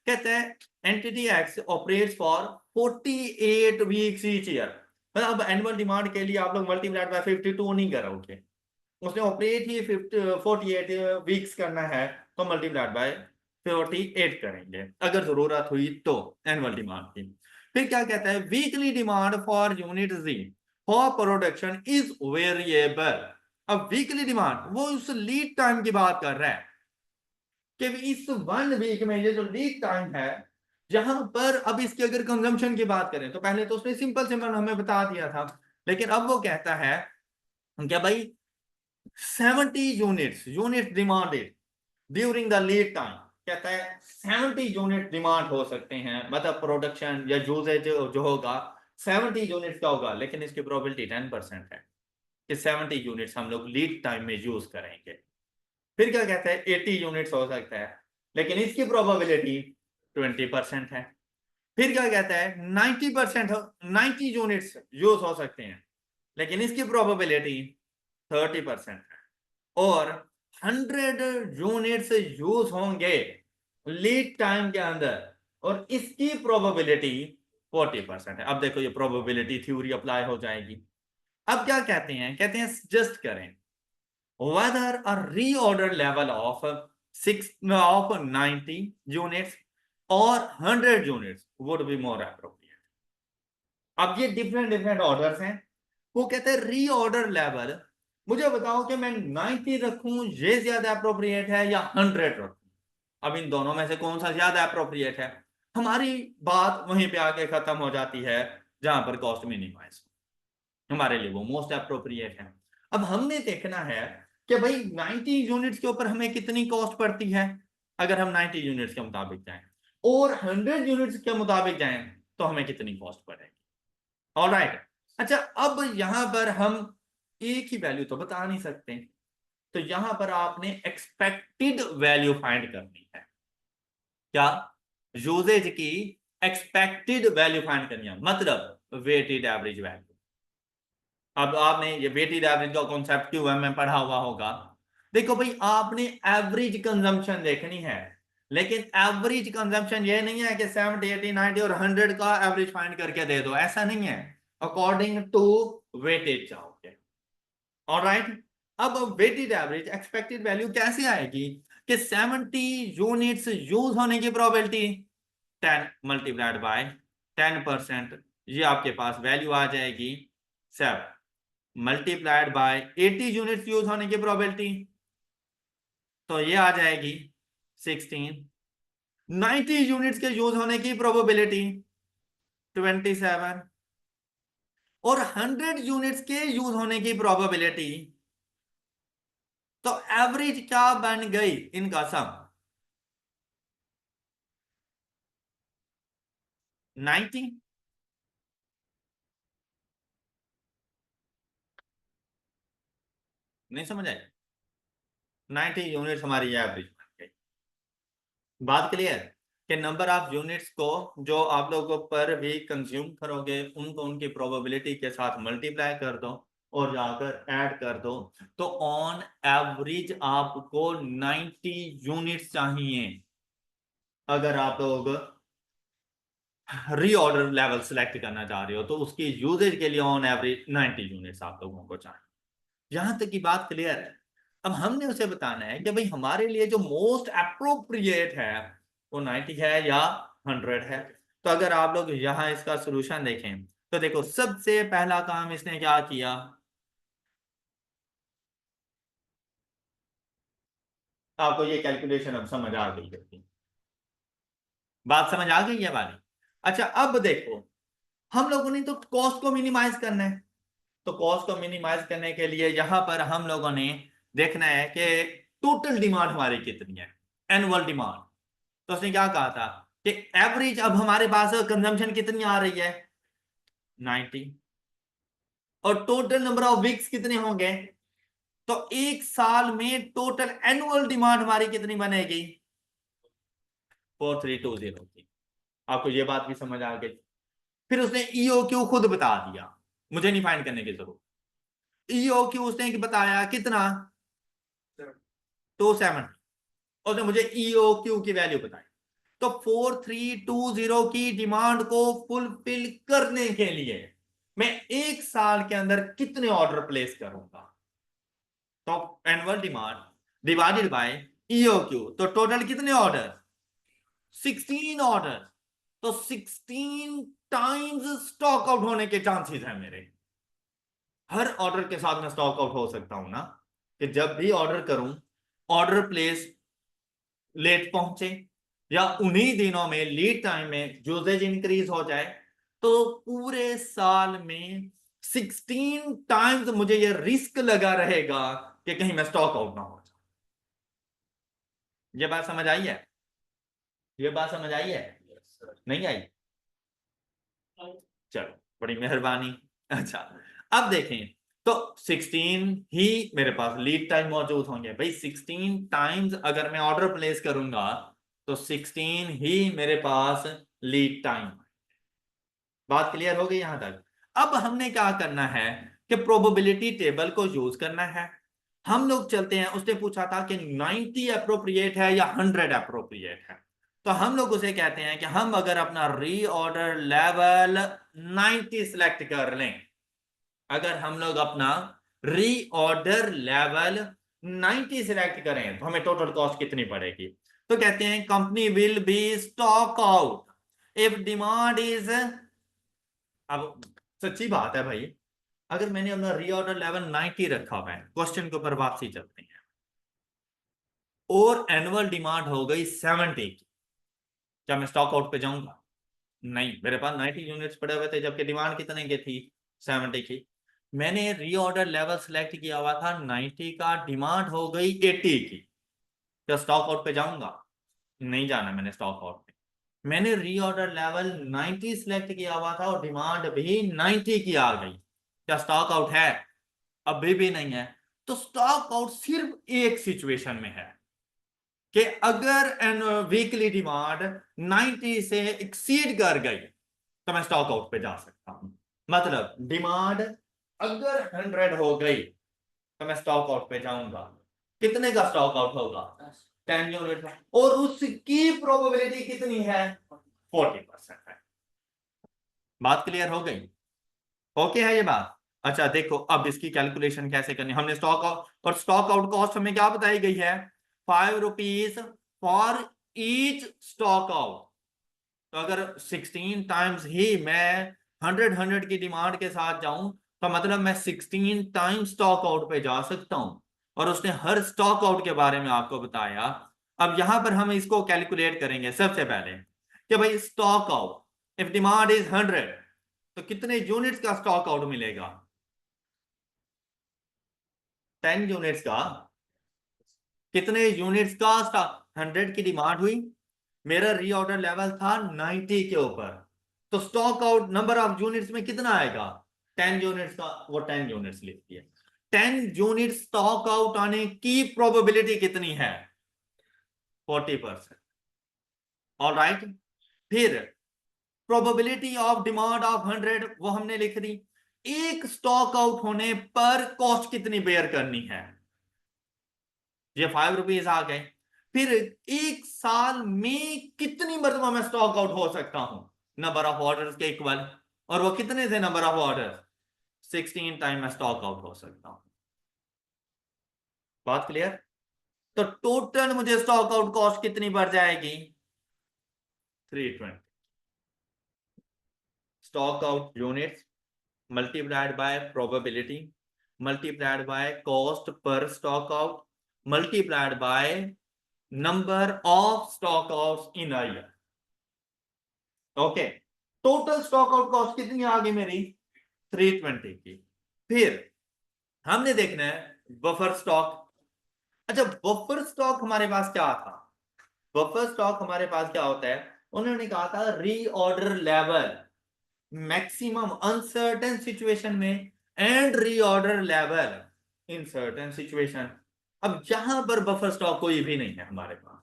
S1: कहते हैं entity x operates for 48 weeks each year, मतलब अब एनुअल डिमांड के लिए आप लोग मल्टीप्लाइड बाय 52 नहीं करोगे, उसने ऑपरेट ही 48 वीक्स करना है तो मल्टीप्लाइड बाय 48 करेंगे अगर जरूरत हुई तो एनुअल डिमांड की। फिर क्या कहता है weekly demand for unit G for production is variable. अब वीकली डिमांड वो उस लीड टाइम की बात कर रहा है कि इस 1 वीक में ये जो लीड टाइम है, जहां पर अब इसकी अगर कंजम्पशन की बात करें तो पहले तो उसने सिंपल सिंपल हमें बता दिया था, लेकिन अब वो कहता है क्या भाई 70 units demanded during the lead time. कहता है 70 यूनिट डिमांड हो सकते हैं, मतलब प्रोडक्शन या यूजेज जो होगा 70 यूनिट्स का होगा, लेकिन इसकी प्रोबेबिलिटी 10% है कि 70 यूनिट्स हम लोग लीड टाइम में यूज करेंगे। फिर क्या कहता है 80 यूनिट्स हो सकता है, लेकिन इसकी प्रोबेबिलिटी 20% है। फिर क्या कहता है 90% 90 यूनिट्स यूज हो सकते हैं, लेकिन इसकी प्रोबेबिलिटी 30% है, और 100 यूनिट्स यूज होंगे लीड टाइम के अंदर, और इसकी प्रोबेबिलिटी 40% है। अब देखो ये प्रोबेबिलिटी थ्योरी अप्लाई हो जाएगी। अब क्या कहते हैं, कहते हैं जस्ट करें whether a reorder level of 90 units or 100 units would be more appropriate। अब ये डिफरेंट ऑर्डर्स हैं। वो कहते हैं रीऑर्डर लेवल, मुझे बताओ कि मैं 90 रखूं ये ज्यादा अप्रोप्रिएट है या 100 रखूं। अब इन दोनों में से कौन सा ज्यादा अप्रोप्रिएट है, हमारी बात वहीं पे आके खत्म हो जाती है जहां पर कॉस्ट मिनिमाइज, हमारे लिए वो मोस्ट अप्रोप्रिएट है। अब हमने देखना है कि भाई 90 यूनिट्स के ऊपर हमें कितनी कॉस्ट पड़ती है। अगर हम 90 यूनिट्स के मुताबिक जाएं और 100 यूनिट्स के मुताबिक जाएं तो हमें कितनी कॉस्ट पड़ेगी। ऑलराइट, अच्छा अब यहां पर हम एक ही वैल्यू तो बता नहीं सकते, तो यहां पर आपने एक्सपेक्टेड वैल्यू फाइंड करनी है। क्या? यूजेज की एक्सपेक्टेड वैल्यू फाइंड करनी है, मतलब वेटेड एवरेज वैल्यू। अब आपने ये वेटेड एवरेज का कॉन्सेप्ट क्यों है में पढ़ा हुआ होगा। देखो भाई, आपने एवरेज कंजम्पशन देखनी है, लेकिन एवरेज कंजम्पशन ये नहीं है कि 70 80 90 और 100 का एवरेज फाइंड करके दे दो, ऐसा नहीं है। अकॉर्डिंग टू वेटेज चाहोगे। ऑलराइट, अब वेटेड एवरेज एक्सपेक्टेड वैल्यू कैसे आएगी कि 70 यूनिट्स यूज होने की प्रोबेबिलिटी 10 मल्टीप्लाइड बाय 10%, ये आपके पास वैल्यू आ जाएगी 7 मल्टीप्लाइड बाय 80 यूनिट्स यूज होने की प्रोबेबिलिटी, तो ये आ जाएगी 16। 90 यूनिट्स के यूज होने की प्रोबेबिलिटी 27 और 100 यूनिट्स के यूज होने की प्रोबेबिलिटी, तो एवरेज क्या बन गई इनका सम 90। नहीं समझ आए? 90 यूनिट्स हमारी एवरेज बन गई। बात क्लियर कि नंबर ऑफ यूनिट्स को जो आप लोगों पर भी कंज्यूम करोगे उनको उनकी प्रोबेबिलिटी के साथ मल्टीप्लाई कर दो और जाकर ऐड कर दो, तो ऑन एवरेज आपको 90 यूनिट्स चाहिए अगर आप लोग रीऑर्डर लेवल सेलेक्ट करना चाह रहे हो, तो उसकी यूजेज के लिए ऑन एवरेज 90 यूनिट्स आप लोगों को चाहिए। यहां तक की बात क्लियर है। अब हमने उसे बताना है कि भाई हमारे लिए जो मोस्ट अप्रोप्रिएट है वो 90 है या 100 है। तो अगर आप लोग यहां इसका सोल्यूशन देखें तो देखो, सबसे पहला काम इसने क्या किया, आपको ये कैलकुलेशन अब समझ आ गई होगी, बात समझ आ गई है वाली। अच्छा अब देखो, हम लोगों ने तो कॉस्ट को मिनिमाइज करना है, तो कॉस्ट को मिनिमाइज करने के लिए यहां पर हम लोगों ने देखना है कि टोटल डिमांड हमारी कितनी है, एनुअल डिमांड। तो उसने क्या कहा था कि एवरेज अब हमारे पास कंजम्पशन कितनी आ रही है 90, और टोटल नंबर ऑफ वीक्स कितने होंगे, तो एक साल में टोटल एनुअल डिमांड हमारी कितनी बनेगी 4320 की। आपको ये बात भी समझ आ गई। फिर उसने ईओ क्यू खुद बता दिया, मुझे नहीं फाइंड करने की जरूरत। ईओ क्यू उसने बताया कितना 270, उसने मुझे ईओ क्यू की वैल्यू बताई। तो 4320 की डिमांड को फुलफिल करने के लिए मैं एक साल के अंदर कितने ऑर्डर प्लेस करूंगा, तो annual demand divided by EOQ, तो टोटल कितने ऑर्डर 16 ऑर्डर, तो 16 टाइम्स स्टॉक आउट होने के चांसेस है मेरे। हर ऑर्डर के साथ मैं स्टॉक आउट हो सकता हूं ना, कि जब भी ऑर्डर करूं ऑर्डर प्लेस लेट पहुंचे या उन्हीं दिनों में लीड टाइम में यूसेज इंक्रीज हो जाए, तो पूरे साल में 16 टाइम्स मुझे ये रिस्क लगा रहेगा कि कहीं मैं स्टॉक आउट ना हो जाऊं। ये बात समझ आई है? ये बात समझ आई है? नहीं आई? चलो, बड़ी मेहरबानी। अच्छा अब देखें, तो 16 ही मेरे पास लीड टाइम मौजूद होंगे भाई, 16 टाइम्स अगर मैं ऑर्डर प्लेस करूंगा तो 16 ही मेरे पास लीड टाइम। बात क्लियर हो गई यहां तक? अब हमने क्या करना है कि प्रोबेबिलिटी टेबल को यूज करना है। हम लोग चलते हैं, उसने पूछा था कि 90 अप्रोप्रिएट है या 100 अप्रोप्रिएट है, तो हम लोग उसे कहते हैं कि हम अगर अपना रीऑर्डर लेवल 90 सिलेक्ट कर लें, अगर हम लोग अपना रीऑर्डर लेवल 90 सिलेक्ट करें तो हमें टोटल कॉस्ट कितनी पड़ेगी। तो कहते हैं company will be stock out if demand is, अब सच्ची बात है भाई, अगर मैंने अपना रीऑर्डर लेवल 90 रखा हुआ है, क्वेश्चन के ऊपर वापसी चलते हैं, और एनुअल डिमांड हो गई 70 की, क्या मैं स्टॉक आउट पे जाऊंगा? नहीं, मेरे पास 90 यूनिट्स पड़े हुए थे जबकि डिमांड कितने की थी 70 की। मैंने रीऑर्डर लेवल सेलेक्ट किया हुआ था 90 का, डिमांड हो गई 80 की, क्या स्टॉक आउट पे जाऊंगा? नहीं जाना मैंने स्टॉक आउट पे, मैंने रीऑर्डर लेवल 90 सिलेक्ट किया हुआ था और डिमांड भी 90 की आ गई, क्या स्टॉक आउट है? अभी भी नहीं है। तो स्टॉक आउट सिर्फ एक सिचुएशन में है कि अगर एन वीकली डिमांड 90 से एक्सीड कर गई तो मैं स्टॉक आउट पे जा सकता हूं। मतलब डिमांड अगर 100 हो गई तो मैं स्टॉक आउट पे जाऊंगा। कितने का स्टॉक आउट होगा? 10 यूनिट का। और उसकी प्रोबेबिलिटी कितनी है? 40% है। बात क्लियर हो गई? ओके है ये बात? अच्छा देखो अब इसकी कैलकुलेशन कैसे करनी, हमने स्टॉक आउट, और स्टॉक आउट कॉस्ट हमें क्या बताई गई है? 5 rupees for each stock out. तो अगर 16 टाइम्स ही मैं 100 की डिमांड के साथ जाऊं तो मतलब मैं 16 टाइम्स स्टॉक आउट पे जा सकता हूं। और उसने हर स्टॉक आउट के बारे में आपको बताया। अब यहां पर हम इसको कैलकुलेट करेंगे सबसे पहले कि भाई stock out, if demand is 100 तो कितने यूनिट्स का स्टॉक आउट मिलेगा? 10 यूनिट्स का। कितने यूनिट्स का स्टॉक? 100 की डिमांड हुई, मेरा रीऑर्डर लेवल था 90 के ऊपर, तो stock out number of units में कितना आएगा? 10 यूनिट्स का। वो 10 यूनिट्स लिखती है। 10 यूनिट स्टॉक आउट आने की प्रोबेबिलिटी कितनी है? 40%। All right. फिर प्रोबेबिलिटी ऑफ डिमांड ऑफ 100 वो हमने लिख दी। एक स्टॉक आउट होने पर कॉस्ट कितनी बेयर करनी है? ये 5 रुपीज आ गए। फिर एक साल में कितनी मरतबा मैं स्टॉक आउट हो सकता हूं? नंबर ऑफ ऑर्डर्स के इक्वल। और वो कितने थे नंबर ऑफ ऑर्डर्स? 16 टाइम मैं स्टॉक आउट हो सकता हूं। बात क्लियर? तो टोटल मुझे स्टॉक आउट कॉस्ट कितनी बढ़ जाएगी? 320। Stock out units multiplied by probability multiplied by cost per stock out multiplied by number of stock out in a year. Okay. Total stock out cost कितनी आ गई मेरी? 320 की। फिर हमने देखना है बफर स्टॉक। अच्छा बफर स्टॉक हमारे पास क्या था? बफर स्टॉक हमारे पास क्या होता है? उन्होंने कहा था reorder level maximum uncertain situation में and reorder level in certain situation. अब यहां पर बफर स्टॉक कोई भी नहीं है हमारे पास।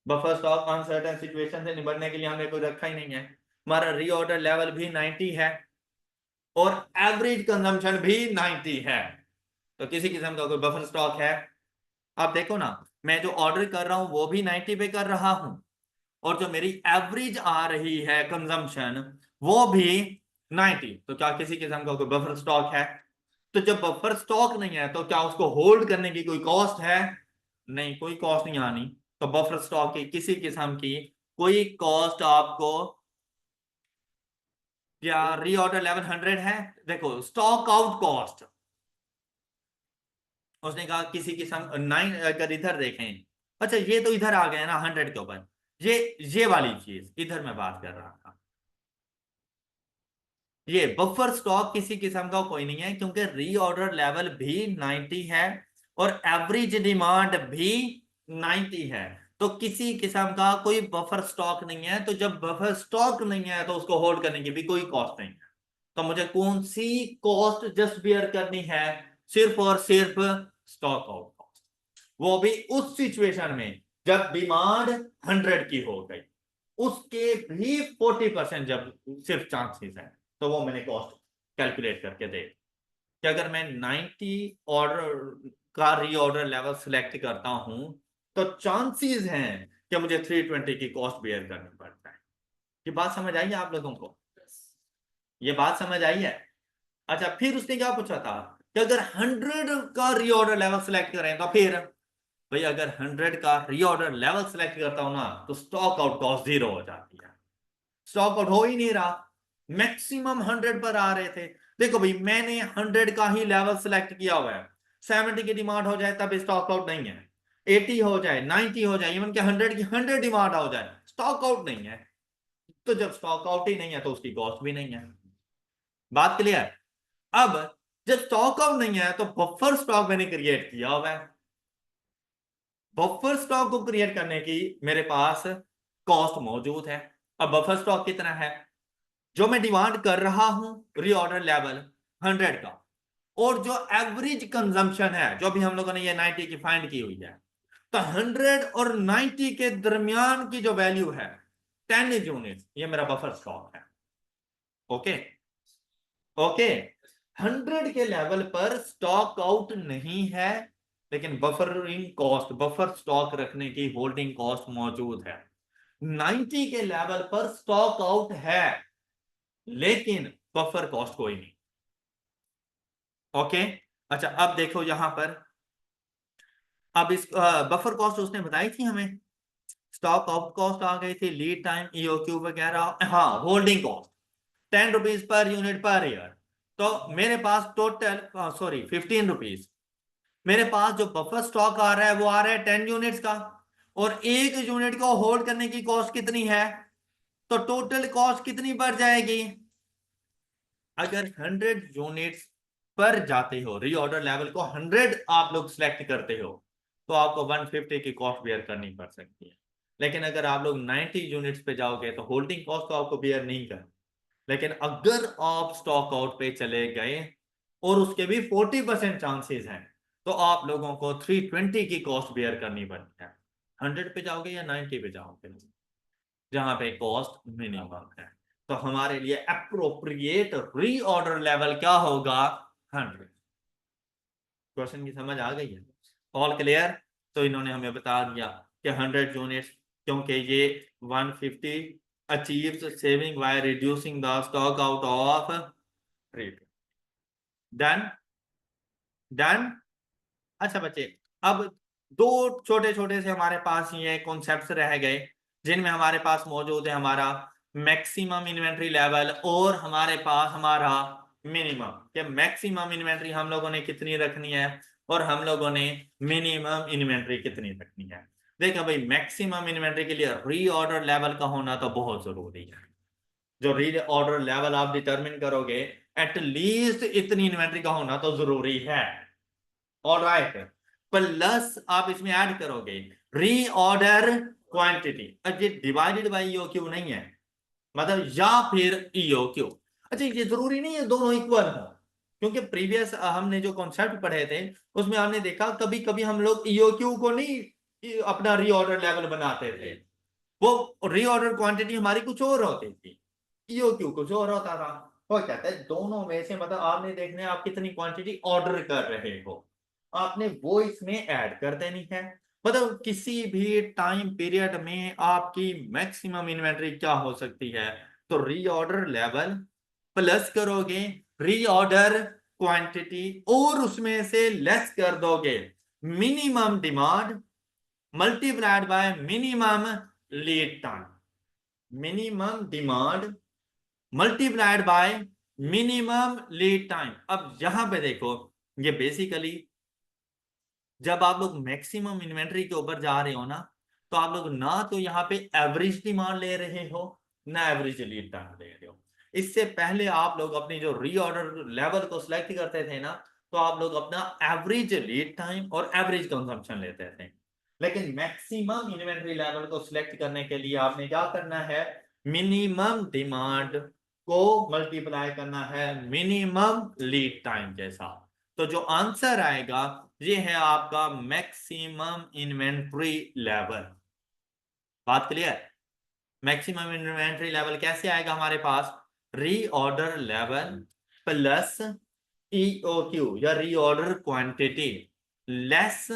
S1: बफर स्टॉक अनसर्टेन सिचुएशन से निपटने के लिए हमने कोई रखा ही नहीं है। हमारा रीऑर्डर लेवल भी 90 है और एवरेज कंजम्पशन भी 90 है। तो किसी किस्म का कोई बफर स्टॉक है? आप देखो ना, मैं जो ऑर्डर कर रहा हूं वो भी 90 पे कर रहा हूं और जो मेरी एवरेज आ रही है कंजम्पशन वो भी 90। तो क्या किसी किस्म का कोई बफर स्टॉक है? तो जब बफर स्टॉक नहीं है तो क्या उसको होल्ड करने की कोई कॉस्ट है? नहीं, कोई कॉस्ट नहीं आनी। तो बफर स्टॉक की किसी किस्म की कोई कॉस्ट आपको, या रीऑर्डर लेवल 100 है, देखो स्टॉक आउट कॉस्ट उसने कहा किसी किस्म 9। अगर इधर देखें, अच्छा ये तो इधर आ गया ना 100 के ऊपर, ये वाली चीज इधर मैं बात कर रहा था। ये बफर स्टॉक किसी किस्म का कोई नहीं है क्योंकि रीऑर्डर लेवल भी 90 है और एवरेज डिमांड भी 90 है। तो किसी किस्म का कोई बफर स्टॉक नहीं है। तो जब बफर स्टॉक नहीं है तो उसको होल्ड करने की भी कोई कॉस्ट नहीं है। तो मुझे कौन सी कॉस्ट जस्ट बियर करनी है? सिर्फ और सिर्फ स्टॉक आउट कॉस्ट। वो भी उस सिचुएशन में जब डिमांड 100 की हो गई, उसके भी 40% जब सिर्फ चांसेस है। तो वो मैंने कॉस्ट कैलकुलेट करके दे कि अगर मैं 90 ऑर्डर का रीऑर्डर लेवल सिलेक्ट करता हूं तो चांसेस हैं कि मुझे 320 की कॉस्ट बेयर करनी पड़ता है। ये बात समझ आई है आप लोगों को? ये बात समझ आई है? अच्छा फिर उसने क्या पूछा था कि अगर 100 का रीऑर्डर लेवल सिलेक्ट करें तो फिर, भाई अगर 100 का रीऑर्डर लेवल सिलेक्ट करता हूं ना तो स्टॉक आउट कॉस्ट 0 हो जाती है। स्टॉक आउट हो ही नहीं रहा, मैक्सिमम 100 पर आ रहे थे। देखो भाई मैंने 100 का ही लेवल सिलेक्ट किया हुआ है। 70 की डिमांड हो जाए तब स्टॉक आउट नहीं है, 80 हो जाए, 90 हो जाए, इवन कि 100 की 100 डिमांड हो जाए, स्टॉक आउट नहीं है। तो जब स्टॉक आउट ही नहीं है तो उसकी कॉस्ट भी नहीं है। बात क्लियर? अब जब स्टॉक आउट नहीं है तो बफर स्टॉक मैंने क्रिएट किया हुआ है। बफर स्टॉक को क्रिएट करने की मेरे पास कॉस्ट मौजूद है। अब बफर स्टॉक कितना है, जो मैं डिमांड कर रहा हूं रीऑर्डर लेवल 100 का, और जो एवरेज कंजम्पशन है, जो भी हम लोगों ने ये 90 की फाइंड की हुई है, तो 100 और 90 के दरमियान की जो वैल्यू है 10 यूनिट, ये मेरा बफर स्टॉक है। ओके ओके, 100 के लेवल पर स्टॉक आउट नहीं है, लेकिन बफरिंग कॉस्ट, बफर स्टॉक रखने की होल्डिंग कॉस्ट मौजूद है। 90 के लेवल पर स्टॉक आउट है, लेकिन बफर कॉस्ट कोई नहीं। ओके, अच्छा अब देखो यहां पर, अब इस बफर कॉस्ट उसने बताई थी हमें, स्टॉक आउट कॉस्ट आ गई थी, लीड टाइम, ईओक्यू वगैरह, हाँ holding cost 10 rupees per unit per year. तो मेरे पास टोटल, सॉरी 15 रुपीज, मेरे पास जो बफर स्टॉक आ रहा है वो आ रहा है 10 यूनिट्स का, और एक यूनिट को होल्ड करने की कॉस्ट कितनी है, तो टोटल कॉस्ट कितनी बढ़ जाएगी। अगर 100 यूनिट्स पर जाते हो, रीऑर्डर लेवल को 100 आप लोग सिलेक्ट करते हो, तो आपको 150 की कॉस्ट बेयर करनी पड़ सकती है। लेकिन अगर आप लोग 90 यूनिट्स पे जाओगे तो होल्डिंग कॉस्ट तो आपको बेयर नहीं कर। लेकिन अगर आप स्टॉक आउट पे चले गए और उसके भी 40% चांसेस हैं, तो आप लोगों को 320 की कॉस्ट बेयर करनी पड़ती है। 100 पे जाओगे या 90 पे जाओगे, जहां पे कॉस्ट मिनिमम है। तो हमारे लिए अप्रोप्रिएट रीऑर्डर लेवल क्या होगा, 100। क्वेश्चन की समझ आ गई है, ऑल क्लियर। तो इन्होंने हमें बता दिया कि 100 यूनिट्स, क्योंकि ये 150 achieves saving by reducing the stock out of rate. Done done. अच्छा बच्चे, अब दो छोटे छोटे से हमारे पास ये कॉन्सेप्ट्स रह गए, जिनमें हमारे पास मौजूद है हमारा मैक्सिमम इन्वेंट्री लेवल, और हमारे पास हमारा मिनिमम, कि मैक्सिमम इन्वेंट्री हम लोगों ने कितनी रखनी है और हम लोगों ने मिनिमम इन्वेंट्री कितनी रखनी है। देखो भाई, मैक्सिमम इन्वेंट्री के लिए रीऑर्डर लेवल का होना तो बहुत जरूरी है। जो रीऑर्डर लेवल आप डिटरमिन करोगे, एटलीस्ट इतनी इन्वेंट्री का होना तो जरूरी है। ऑलराइट, प्लस आप इसमें ऐड करोगे रीऑर्डर क्वांटिटी। अब ये डिवाइडेड बाय ईओक्यू नहीं है, मतलब या फिर ईओक्यू। अच्छा, ये जरूरी नहीं है दोनों इक्वल हो, क्योंकि प्रीवियस हमने जो कॉन्सेप्ट पढ़े थे उसमें हमने देखा कभी कभी हम लोग ईओक्यू को नहीं अपना रीऑर्डर लेवल बनाते थे, वो रीऑर्डर क्वांटिटी हमारी कुछ और होती थी, ईओक्यू कुछ और होता था। वो कहता है दोनों में से, मतलब आपने देखना है आप कितनी क्वांटिटी ऑर्डर कर रहे हो, आपने वो इसमें ऐड कर देनी है। मतलब किसी भी टाइम पीरियड में आपकी मैक्सिमम इन्वेंटरी क्या हो सकती है, तो रीऑर्डर लेवल प्लस करोगे रीऑर्डर क्वांटिटी, और उसमें से लेस कर दोगे minimum demand multiplied by minimum lead time. Minimum demand multiplied by minimum lead time. अब यहां पे देखो, ये बेसिकली जब आप लोग मैक्सिमम इन्वेंट्री के ऊपर जा रहे हो ना, तो आप लोग ना तो यहाँ पे एवरेज डिमांड ले रहे हो, ना एवरेज लीड टाइम ले रहे हो। इससे पहले आप लोग अपनी जो रीऑर्डर लेवल को सिलेक्ट करते थे ना, तो आप लोग अपना एवरेज लीड टाइम और एवरेज कंजम्पशन लेते थे। लेकिन मैक्सिमम इन्वेंट्री लेवल को सिलेक्ट करने के लिए आपने क्या करना है, मिनिमम डिमांड को मल्टीप्लाई करना है मिनिमम लीड टाइम के साथ। तो जो आंसर आएगा ये है आपका मैक्सिमम इन्वेंट्री लेवल। बात क्लियर। मैक्सिमम इन्वेंट्री लेवल कैसे आएगा हमारे पास, रीऑर्डर लेवल प्लस ईओक्यू या reorder quantity less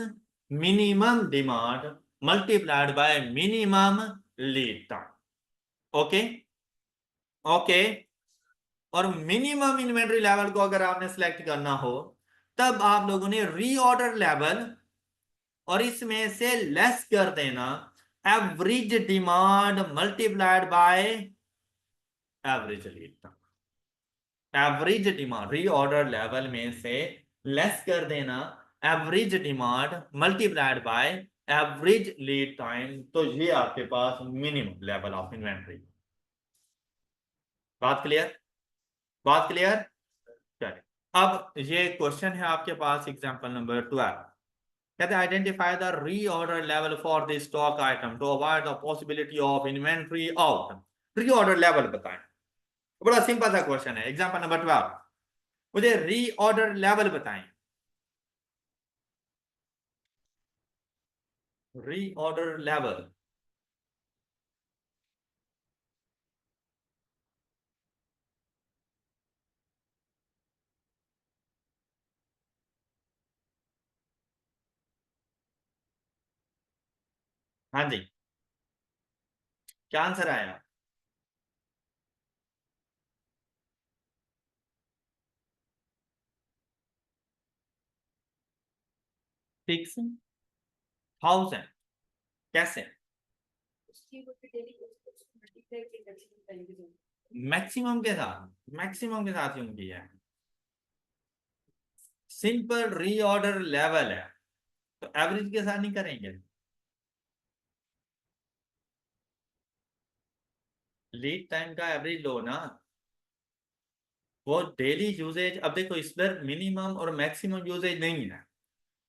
S1: minimum demand multiplied by minimum lead time. Okay okay. और मिनिमम इन्वेंट्री लेवल को अगर आपने सिलेक्ट करना हो, तब आप लोगों ने रीऑर्डर लेवल और इसमें से लेस कर देना average demand multiplied by average lead time. Average demand reorder level में से लेस कर देना average demand multiplied by average lead time, तो ये आपके पास मिनिमम लेवल ऑफ इन्वेंट्री। बात क्लियर, बात क्लियर। चलिए, अब ये क्वेश्चन है आपके पास एग्जांपल नंबर 12। कहते हैं identify the reorder level for the stock item to avoid the possibility of inventory out. Reorder level बताएं। बड़ा सिंपल सा क्वेश्चन है। एग्जांपल नंबर 12, मुझे रीऑर्डर लेवल बताएं। Reorder level. हाँ जी, क्या आंसर आया? Six thousand. कैसे? मैक्सिमम के साथ यूं किया है। सिंपल रीऑर्डर लेवल है, तो एवरेज के साथ नहीं करेंगे। लीड टाइम का एवरेज लो ना। वो डेली यूजेज, अब देखो इस पर मिनिमम और मैक्सिमम यूजेज नहीं है,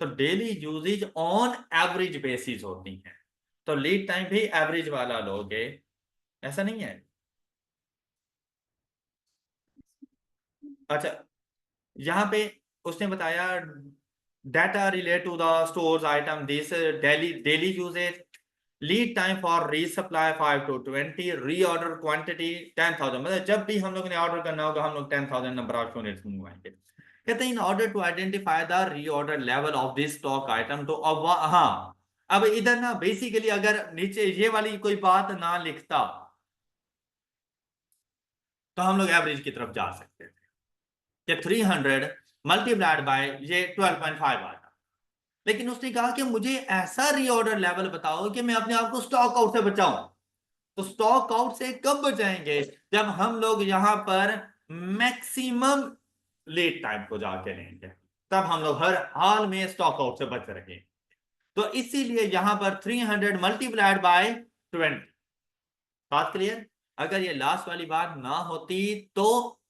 S1: तो daily usage on average basis होती है, तो लीड टाइम भी एवरेज वाला लोगे, ऐसा नहीं है। अच्छा, यहाँ पे उसने बताया data relate to the stores item this daily daily usage, lead time for resupply 5 to 20, reorder quantity 10,000। मतलब जब भी हम लोग ने ऑर्डर करना होगा हम लोग 10,000 नंबर ऑफ यूनिट्स मंगवाएंगे। कहते हैं in order to identify the reorder level of this stock item, तो अब हाँ, अब इधर ना बेसिकली अगर नीचे ये वाली कोई बात ना लिखता तो हम लोग एवरेज की तरफ जा सकते थे कि 300 मल्टीप्लाइड बाय ये 12.5 आता। लेकिन उसने कहा कि मुझे ऐसा रीऑर्डर लेवल बताओ कि मैं अपने आप को स्टॉक आउट से बचाऊं। तो स्टॉक आउट से कब बचाएंगे? जब हम लोग यहां पर मैक्सिमम लीड टाइम को जाके लेंगे, तब हम लोग हर हाल में स्टॉक आउट से बच रहे हैं। तो इसीलिए यहां पर 300 मल्टीप्लाइड बाय 20। बात क्लियर? अगर ये लास्ट वाली बात ना होती तो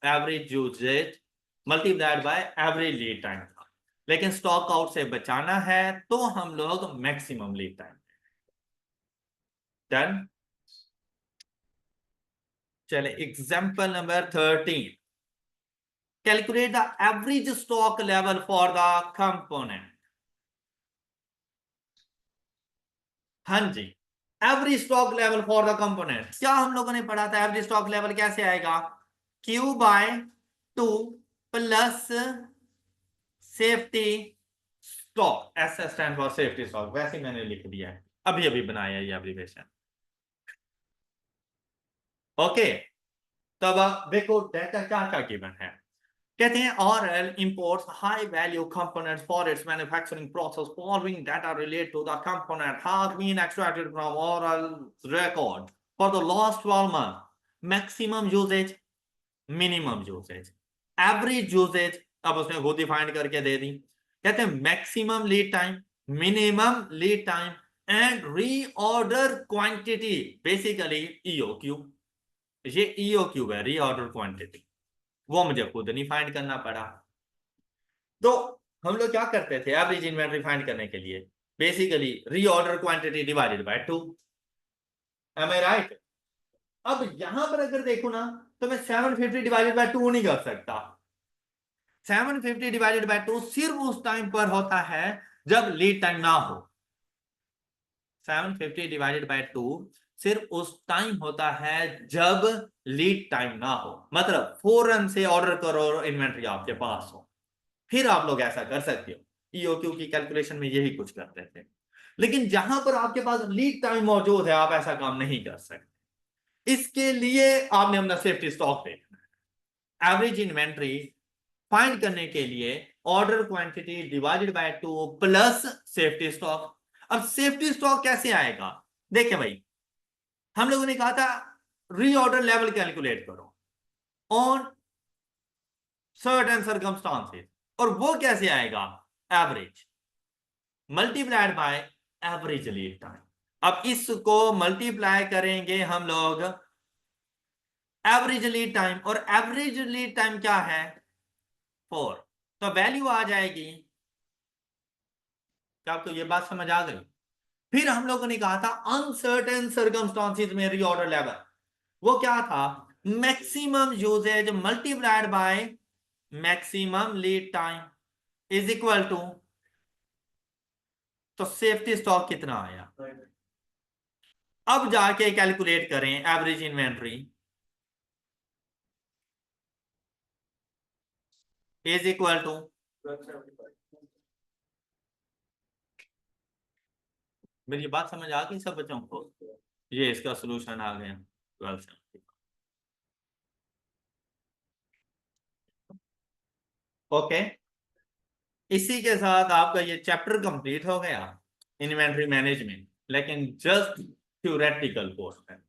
S1: average usage multiplied by average lead time था, लेकिन स्टॉक आउट से बचाना है तो हम लोग मैक्सिमम लीड टाइम। डन। चले example number 13, calculate the average stock level for the component. हाँ जी, average stock level for the component क्या हम लोगों ने पढ़ा था? एवरेज स्टॉक लेवल कैसे आएगा? Q/2 plus safety stock, S stand for safety stock, वैसे ही मैंने लिख दिया है, अभी अभी बनाया ये एब्रीविएशन। ओके, तब देखो डेटा क्या क्या गिवन है। कहते हैं oral imports high value components for its manufacturing process, following data relate to the component have been extracted from oral record for the last 12 month. Maximum usage, minimum usage, average usage, अब उसने खुद define करके दे दी। कहते हैं maximum lead time, minimum lead time and reorder quantity, basically EOQ. ये EOQ है, रीऑर्डर क्वांटिटी, वो मुझे खुद नहीं फाइंड करना पड़ा। तो हम लोग क्या करते थे एवरेज इन्वेंटरी फाइंड करने के लिए? Basically reorder quantity divided by 2। Am I right? अब यहां पर अगर देखो ना, तो मैं 750 डिवाइडेड बाय 2 नहीं कर सकता। 750 डिवाइडेड बाय 2 सिर्फ उस टाइम पर होता है जब लीड टाइम ना हो। 750 डिवाइडेड बाय 2 सिर्फ उस टाइम होता है जब लीड टाइम ना हो, मतलब फौरन से ऑर्डर करो और इन्वेंट्री आपके पास हो, फिर आप लोग ऐसा कर सकते हो। ईओक्यू की कैलकुलेशन में यही कुछ करते थे। लेकिन जहां पर आपके पास लीड टाइम मौजूद है आप ऐसा काम नहीं कर सकते। इसके लिए आपने अपना सेफ्टी स्टॉक देखना है। एवरेज इन्वेंट्री फाइंड करने के लिए order quantity divided by 2 plus safety stock. अब सेफ्टी स्टॉक कैसे आएगा? देखिए भाई, हम लोगों ने कहा था रीऑर्डर लेवल कैलकुलेट करो ऑन सर्टेन सर्कमस्टांसेस, और वो कैसे आएगा? Average multiplied by average lead time. अब इसको मल्टीप्लाई करेंगे हम लोग एवरेज लीड टाइम, और एवरेज लीड टाइम क्या है? 4। तो वैल्यू आ जाएगी क्या आपको ये बात समझ आ गई? फिर हम लोगों ने कहा था अनसर्टेन सर्कमस्टांसिस में रीऑर्डर लेवल, वो क्या था? Maximum usage multiplied by maximum lead time is equal to, तो सेफ्टी स्टॉक कितना आया? अब जाके कैलकुलेट करें average inventory is equal to, मेरी बात समझ आ गई सब बच्चों को? ये इसका सोल्यूशन आ गया 1270। ओके, इसी के साथ आपका ये चैप्टर कंप्लीट हो गया, इन्वेंट्री मैनेजमेंट। लेकिन just theoretical portion,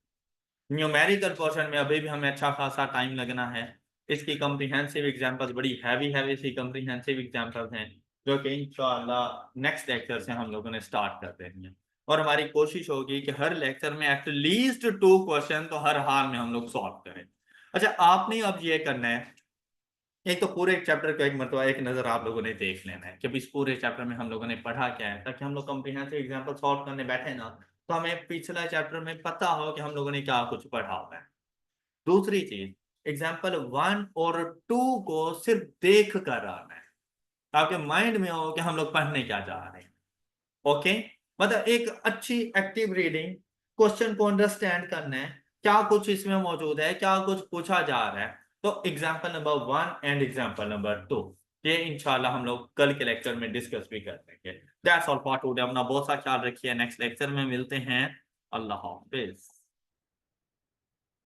S1: numerical portion में अभी भी हमें अच्छा खासा टाइम लगना है। इसकी कॉम्प्रिहेंसिव एग्जांपल्स बड़ी हैवी हैवी सी कॉम्प्रिहेंसिव एग्जांपल्स हैं, जो कि इंशाल्लाह नेक्स्ट लेक्चर से हम लोगों ने स्टार्ट कर देनी है। और हमारी कोशिश होगी कि हर लेक्चर में एटलीस्ट 2 क्वेश्चन तो हर हाल में हम लोग सॉल्व करें। अच्छा, आपने अब ये करना है, एक तो पूरे चैप्टर का एक मतलब एक नजर आप लोगों ने देख लेना है कि इस पूरे चैप्टर में हम लोगों ने पढ़ा क्या है, ताकि हम लोग कॉम्प्रिहेंसिव एग्जांपल सॉल्व करने बैठे ना तो हमें पिछला चैप्टर में पता हो कि हम लोगों ने क्या कुछ पढ़ा हुआ है। दूसरी चीज, एग्जाम्पल 1 और 2 को सिर्फ देख कर आना है, आपके माइंड में हो कि हम लोग पढ़ने क्या जा रहे हैं। ओके, मतलब एक अच्छी एक्टिव रीडिंग, क्वेश्चन को अंडरस्टैंड करना है, क्या कुछ इसमें मौजूद है, क्या कुछ पूछा जा रहा है। तो example number 1 and example number 2 ये इंशाल्लाह हम लोग कल के लेक्चर में डिस्कस भी कर लेंगे। That's all for today. अपना बहुत सा ख्याल रखिए, नेक्स्ट लेक्चर में मिलते हैं। अल्लाह हाफिज।